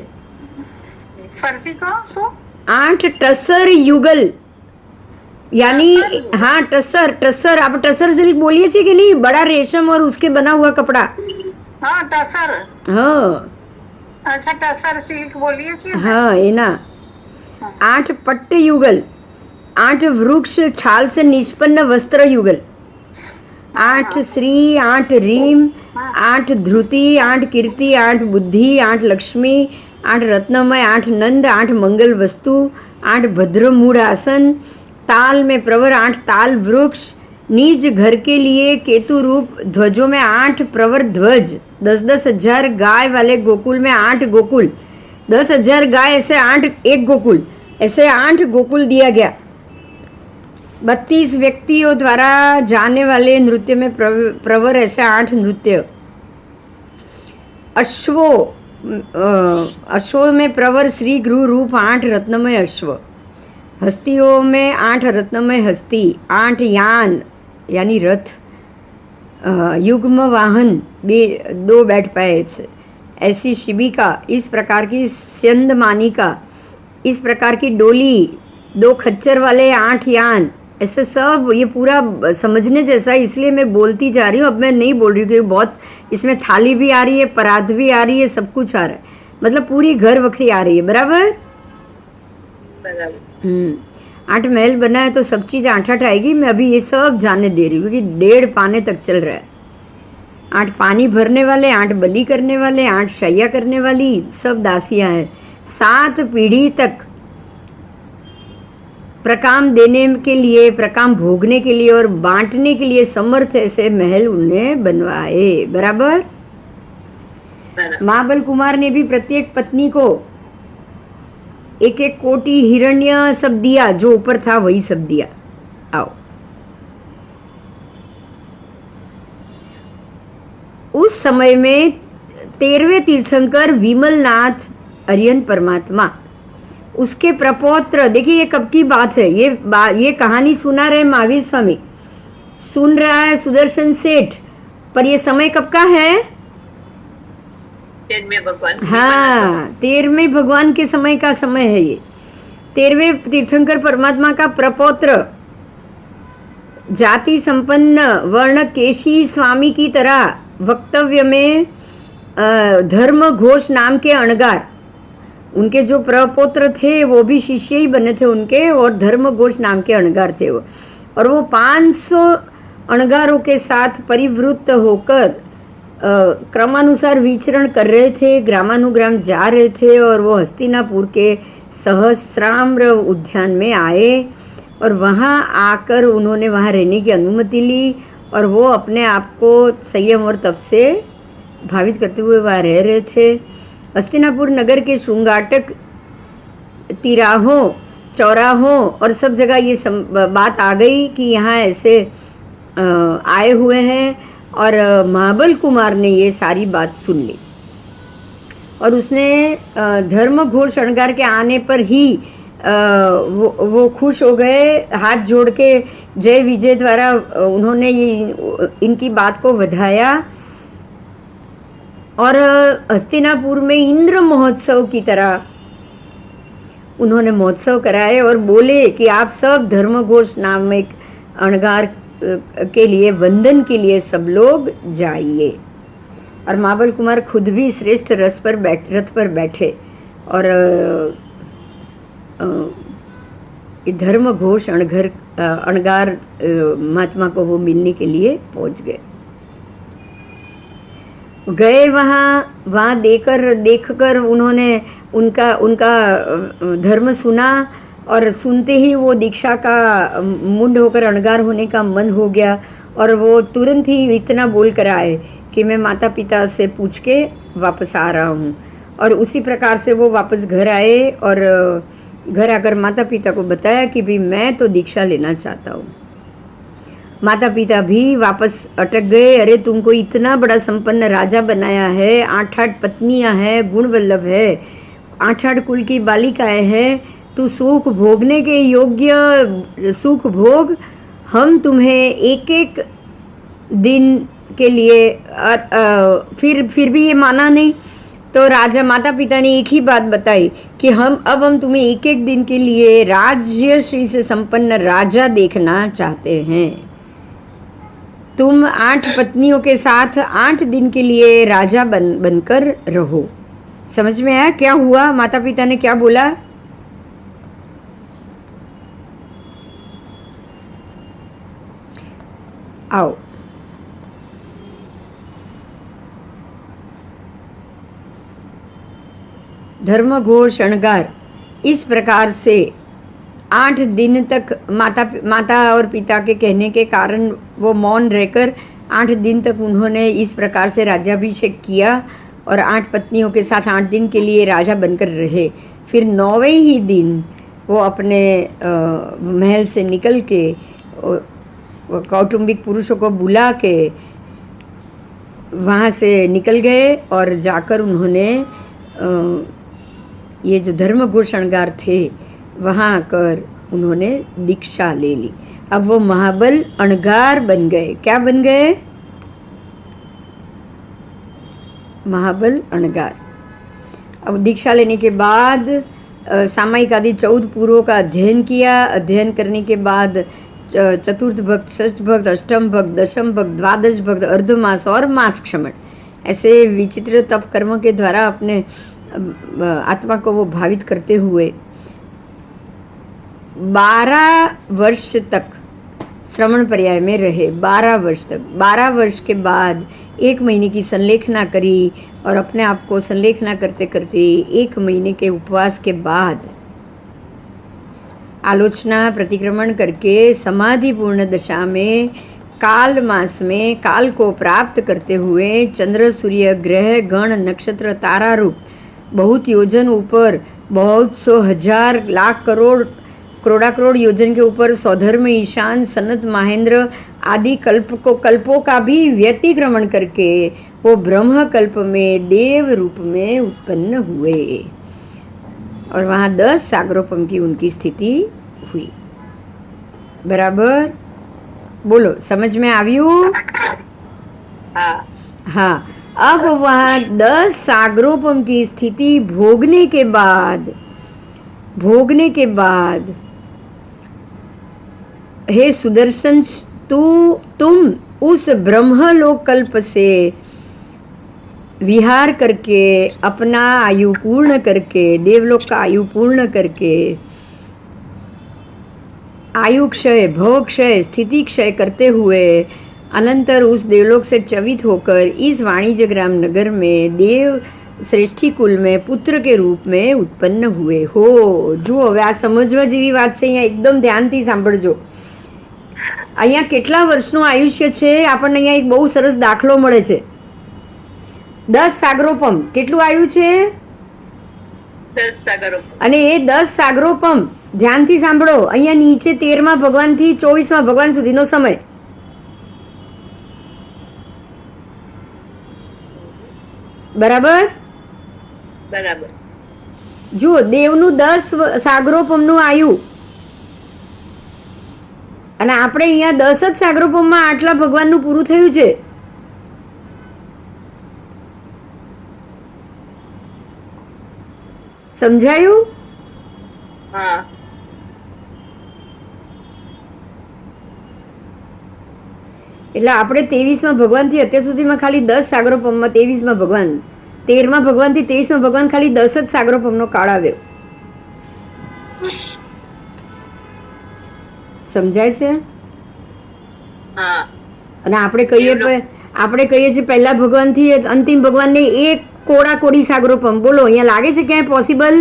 ફરતી કહો શું? 8 टसर युगल यानी, हाँ टसर, टसर. आप टसर सिल्क बोलिए છીએ कि नहीं, बड़ा रेशम और उसके बना हुआ कपड़ा. हाँ, टसर. हाँ, अच्छा, टसर सिल्क बोलिए છીએ. हाँ, એના 8 पट्ट युगल, 8 वृक्ष छाल से निष्पन्न वस्त्र युगल, 8 श्री, 8 रीम, 8 ध्रुति, 8 कीर्ति, 8 बुद्धि, 8 लक्ष्मी, 8 रत्नमय, 8 नंद, 8 मंगल वस्तु, 8 भद्र मूढ़ आसन, ताल में प्रवर 8 ताल वृक्ष, निज घर के लिए केतु रूप ध्वजों में 8 प्रवर ध्वज, 10-10 हजार गाय वाले गोकुल में 8 गोकुल, 10,000 गाय ऐसे 8 एक गोकुल, ऐसे 8 गोकुल दिया गया. 32 व्यक्तियों द्वारा जाने वाले नृत्य में प्रवर ऐसे 8 नृत्य. अश्वों, अश्वों में प्रवर श्री गुरु रूप 8 रत्नमय अश्व. हस्तियों में 8 रत्नमय हस्ती, 8 यान यानी रथ, युग्म वाहन 2 बैठ पाए, ऐसी शिबिका, इस प्रकार की स्यंद मानिका, इस प्रकार की डोली, 2 खच्चर वाले 8 यान, ऐसे सब. ये पूरा समझने जैसा, इसलिए मैं बोलती जा रही हूँ. अब मैं नहीं बोल रही हूँ क्योंकि बहुत इसमें थाली भी आ रही है, परात भी आ रही है, सब कुछ आ रहा है. मतलब पूरी घर वखरी आ रही है. बराबर. 8 महल बनाए तो सब चीज़ 8-8 आएगी. मैं अभी ये सब जानने दे रही हूँ क्योंकि 1.5 पाने तक चल रहा है. 8 पानी भरने वाले, 8 बलि करने वाले, 8 शैया करने वाली, सब दासियां हैं. 7 पीढ़ी तक प्रकाम देने के लिए, प्रकाम भोगने के लिए और बांटने के लिए समर्थ ऐसे महल उन्हें बनवाए. बराबर. महाबल कुमार ने भी प्रत्येक पत्नी को 1-1 कोटि हिरण्य सब दिया, जो ऊपर था वही सब दिया. आओ, उस समय में 13वें तीर्थंकर विमलनाथ अरियन परमात्मा, उसके प्रपौत्र. देखिए ये कब की बात है, ये कहानी सुना रहे महावीर स्वामी, सुन रहा है सुदर्शन सेठ, पर ये समय कब का है? 13वें भगवान. हाँ, 13वें भगवान के समय का समय है ये. 13वें तीर्थंकर परमात्मा का प्रपौत्र, जाति संपन्न वर्ण केशी स्वामी की तरह वक्तव्य में धर्म घोष नाम के अणगार, उनके जो प्रपौत्र थे वो भी शिष्य ही बने थे उनके, और धर्म घोष नाम के अणगार थे वो. और वो 500 अणगारों के साथ परिवृत्त होकर क्रमानुसार विचरण कर रहे थे, ग्रामानुग्राम जा रहे थे. और वो हस्तिनापुर के सहस्राम्र उद्यान में आए और वहाँ आकर उन्होंने वहाँ रहने की अनुमति ली और वो अपने आप को संयम और तप से भावित करते हुए वहाँ रह रहे थे। हस्तिनापुर नगर के श्रृंगाटक तिराहों, चौराहों और सब जगह ये बात आ गई कि यहाँ ऐसे आए हुए हैं, और महाबल कुमार ने ये सारी बात सुन ली और उसने धर्म घोर शृंगार के आने पर ही वो खुश हो गए, हाथ जोड़ के जय विजय द्वारा उन्होंने ये इनकी बात को ਵਧाया और हस्तिनापुर में इंद्र महोत्सव की तरह उन्होंने महोत्सव कराए और बोले कि आप सब धर्मघोष नामक अणगार के लिए वंदन के लिए सब लोग जाइए। और महाबल कुमार खुद भी श्रेष्ठ रथ पर बैठे और धर्म घोष अणगार महात्मा को वो मिलने के लिए पहुंच गए। वहाँ देखकर उन्होंने उनका धर्म सुना और सुनते ही वो दीक्षा का मुंड होकर अणगार होने का मन हो गया और वो तुरंत ही इतना बोल कर आए कि मैं माता पिता से पूछ के वापस आ रहा हूँ। और उसी प्रकार से वो वापस घर आए और घर आकर माता पिता को बताया कि भी मैं तो दीक्षा लेना चाहता हूँ। माता पिता भी वापस अटक गए। अरे तुमको इतना बड़ा संपन्न राजा बनाया है, 8 पत्नियां हैं, गुणवल्लभ है, 8 कुल की बालिकाएं हैं, तू सुख भोगने के योग्य सुख भोग, हम तुम्हें एक एक दिन के लिए फिर भी ये माना नहीं। तो राजा माता पिता ने एक ही बात बताई कि हम तुम्हें एक एक दिन के लिए राज्य श्री से संपन्न राजा देखना चाहते हैं। तुम 8 पत्नियों के साथ 8 दिन के लिए राजा बनकर रहो। समझ में आया क्या हुआ? माता पिता ने क्या बोला? आओ धर्म घोष अणगार इस प्रकार से 8 दिन तक माता और पिता के कहने के कारण वो मौन रहकर 8 दिन तक उन्होंने इस प्रकार से राज्याभिषेक किया और 8 पत्नियों के साथ 8 दिन के लिए राजा बनकर रहे। फिर 9वें ही दिन वो अपने महल से निकल के कौटुंबिक पुरुषों को बुला के वहाँ से निकल गए और जाकर उन्होंने ये जो धर्म घोष अणगार थे वहाँ आकर उन्होंने दीक्षा ले ली। अब वो महाबल अणगार बन गए। क्या बन गए? महाबल अणगार। अब दीक्षा लेने के बाद सामायिक आदि 14 पूर्वों का अध्ययन किया। अध्ययन करने के बाद चतुर्थ भक्त, षष्ठ भक्त, अष्टम भक्त, दशम भक्त, द्वादश भक्त, अर्धमास और मास क्षमण ऐसे विचित्र तप कर्म के द्वारा अपने आत्मा को वो भावित करते हुए 12 वर्ष तक श्रवण पर्याय में रहे। 12 वर्ष तक। 12 वर्ष के बाद 1 महीने की संलेखना करी और अपने आप को संलेखना करते करते 1 महीने के उपवास के बाद आलोचना प्रतिक्रमण करके समाधि पूर्ण दशा में काल मास में काल को प्राप्त करते हुए चंद्र, सूर्य, ग्रह, गण, नक्षत्र, तारा रूप बहुत योजन ऊपर, बहुत 100 हजार लाख करोड़ करोड़ योजन के ऊपर स्वधर्म, ईशान, सनत, महेंद्र आदि कल्पों का भी व्यतिक्रमण करके वो ब्रह्म कल्प में देव रूप में उत्पन्न हुए और वहाँ 10 सागरोपम की उनकी स्थिति हुई। बराबर बोलो, समझ में આવ્યું? हाँ। अब वहाँ 10 सागरोपम की स्थिति भोगने के बाद हे सुदर्शन, तुम उस ब्रह्मलोक कल्प से विहार करके अपना आयु पूर्ण करके, देवलोक का आयु पूर्ण करके आयु क्षय, भव क्षय, स्थिति क्षय करते हुए अनंतर उस देवलोक से चवित होकर इस वाणिज्य ग्राम नगर में देव श्रेष्ठी कुल में पुत्र के रूप में उत्पन्न हुए हो। જો હવે આ સમજવા જેવી વાત છે, અહીંયા એકદમ ધ્યાનથી સાંભળજો। અહીંયા કેટલા વર્ષનું આયુષ્ય છે આપણને અહીંયા એક બહુ સરસ દાખલો મળે છે. 10 સાગરોપમ કેટલું આવ્યું છે? 10 સાગરો. અને એ 10 સાગરોપમ ધ્યાનથી સાંભળો. અહીંયા નીચે 13મા ભગવાનથી 24મા ભગવાન સુધીનો સમય. બરાબર? બરાબર. જુઓ, દેવનું 10 સાગરોપમનું આયુ અને આપણે અહીંયા 10 જ સાગરોપમમાં આટલા ભગવાનનું પૂરું થયું છે. સમજાયું? હા. એટલે આપણે 23મા ભગવાનથી અત્યાર સુધીમાં ખાલી 10 સાગરોપમમાં 23મા ભગવાન, 13મા ભગવાનથી 23મા ભગવાન ખાલી 10 જ સાગરોપમનો કાળ આવ્યો. સમજાય છે? હા. અને આપણે કહીએ છીએ પહેલા ભગવાનથી અંતિમ ભગવાનને એક કોડા કોડી સાગરોપમ. બોલો, અહીંયા લાગે છે ક્યાંય પોસિબલ?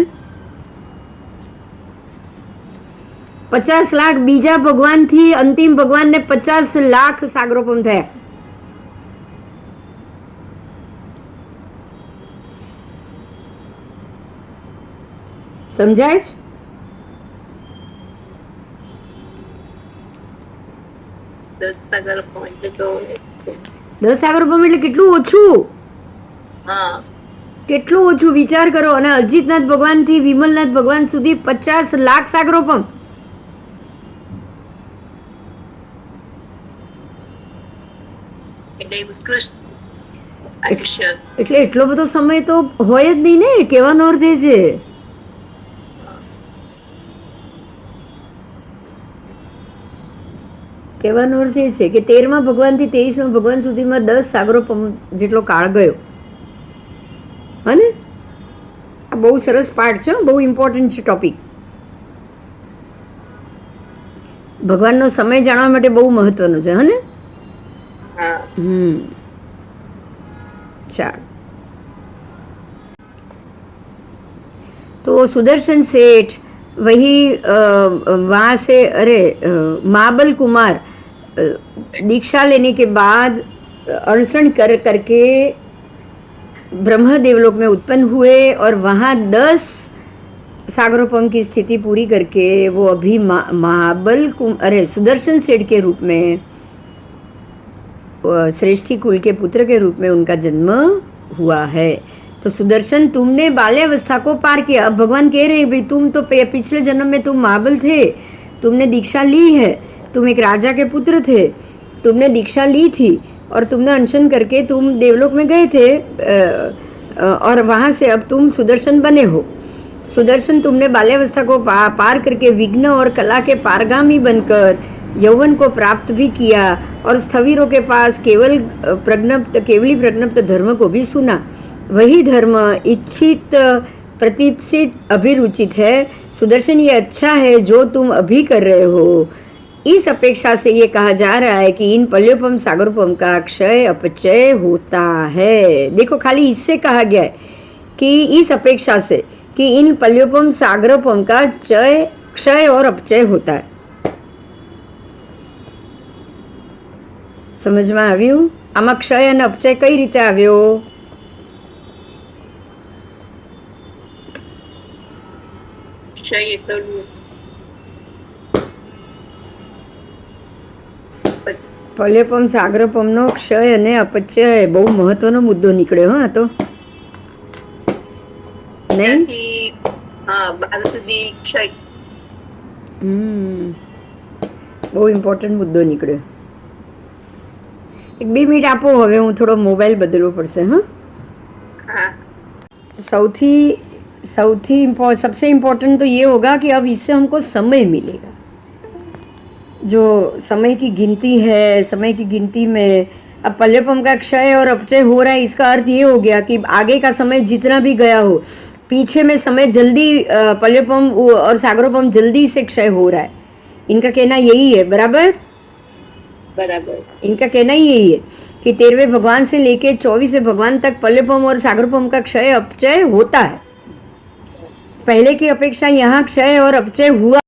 50 લાખ બીજા ભગવાનથી અંતિમ ભગવાનને 50 લાખ સાગરોપમ થયા. સમજાય છે? 10 સાગરો એટલે તો 10 સાગરોપમ એટલે કેટલું ઓછું? હા. કેટલું ઓછું વિચાર કરો. અને અજીતનાથ ભગવાનથી વિમલનાથ ભગવાન સુધી 50 લાખ સાગરોપમ. એટલે ઉત્કૃષ્ટ આયુષ્ય. એટલે એટલો બધો સમય તો હોય જ નહીં ને. કહેવાનો અર્થ એ છે. કહેવાનો અર્થ એ છે કે 13મા ભગવાનથી 23મા ભગવાન સુધીમાં 10 સાગરોપમ જેટલો કાળ ગયો. હા ને? આ બહુ સરસ પાઠ છે, બહુ ઇમ્પોર્ટન્ટ છે ટોપિક. ભગવાનનો સમય જાણવા માટે બહુ મહત્વનો છે. હા ને? હા. ચાલ, तो सुदर्शन सेठ वही वहाँ से महाबल कुमार दीक्षा लेने के बाद अनशन करके ब्रह्मदेवलोक में उत्पन्न हुए और वहाँ 10 सागरोपम की स्थिति पूरी करके वो अभी सुदर्शन सेठ के रूप में श्रेष्ठी कुल के पुत्र के रूप में उनका जन्म हुआ है. तो सुदर्शन, तुमने बाल्यावस्था को पार किया. अब भगवान कह रहे हैं भाई तुम तो पिछले जन्म में तुम महाबल थे, तुमने दीक्षा ली है, तुम एक राजा के पुत्र थे, तुमने दीक्षा ली थी और तुमने अनशन करके तुम देवलोक में गए थे और वहाँ से अब तुम सुदर्शन बने हो. सुदर्शन, तुमने बाल्यावस्था को पार करके विघ्न और कला के पारगामी बनकर यौवन को प्राप्त भी किया और स्थवीरों के पास केवली प्रज्ञप्त धर्म को भी सुना. वही धर्म इच्छित प्रतिप्सित अभिरुचित है. सुदर्शन, ये अच्छा है जो तुम अभी कर रहे हो. इस अपेक्षा से ये कहा जा रहा है कि इन पल्योपम सागरोपम का क्षय अपचय होता है. देखो, खाली इससे कहा गया है कि इस अपेक्षा से कि इन पल्योपम सागरोपम का क्षय और अपचय होता है. સમજમાં આવ્યું? આમાં ક્ષય અને અપચય કઈ રીતે આવ્યો? ક્ષય એટલે પલ્યપમ સાગરપમનો ક્ષય અને અપચય બહુ મહત્વનો મુદ્દો નીકળ્યો. હા, તો નહીં? હા, 12 સુધી ક્ષય. બહુ ઇમ્પોર્ટન્ટ મુદ્દો નીકળ્યો. एक 2 मिनट आपो, હવે હું થોડો મોબાઈલ બદલવો પડશે. हाँ, सबसे इम्पोर्टेंट तो ये होगा कि अब इससे हमको समय मिलेगा. जो समय की गिनती है, समय की गिनती में अब पल्यपम का क्षय और अपचय हो रहा है, इसका अर्थ ये हो गया कि आगे का समय जितना भी गया हो, पीछे में समय जल्दी पल्यपम और सागरोपम जल्दी से क्षय हो रहा है. इनका कहना यही है. बराबर? इनका कहना ही यही है कि 13वें भगवान से लेके 24वें भगवान तक पल्यपम और सागरपम का क्षय अपचय होता है. पहले की अपेक्षा यहाँ क्षय और अपचय हुआ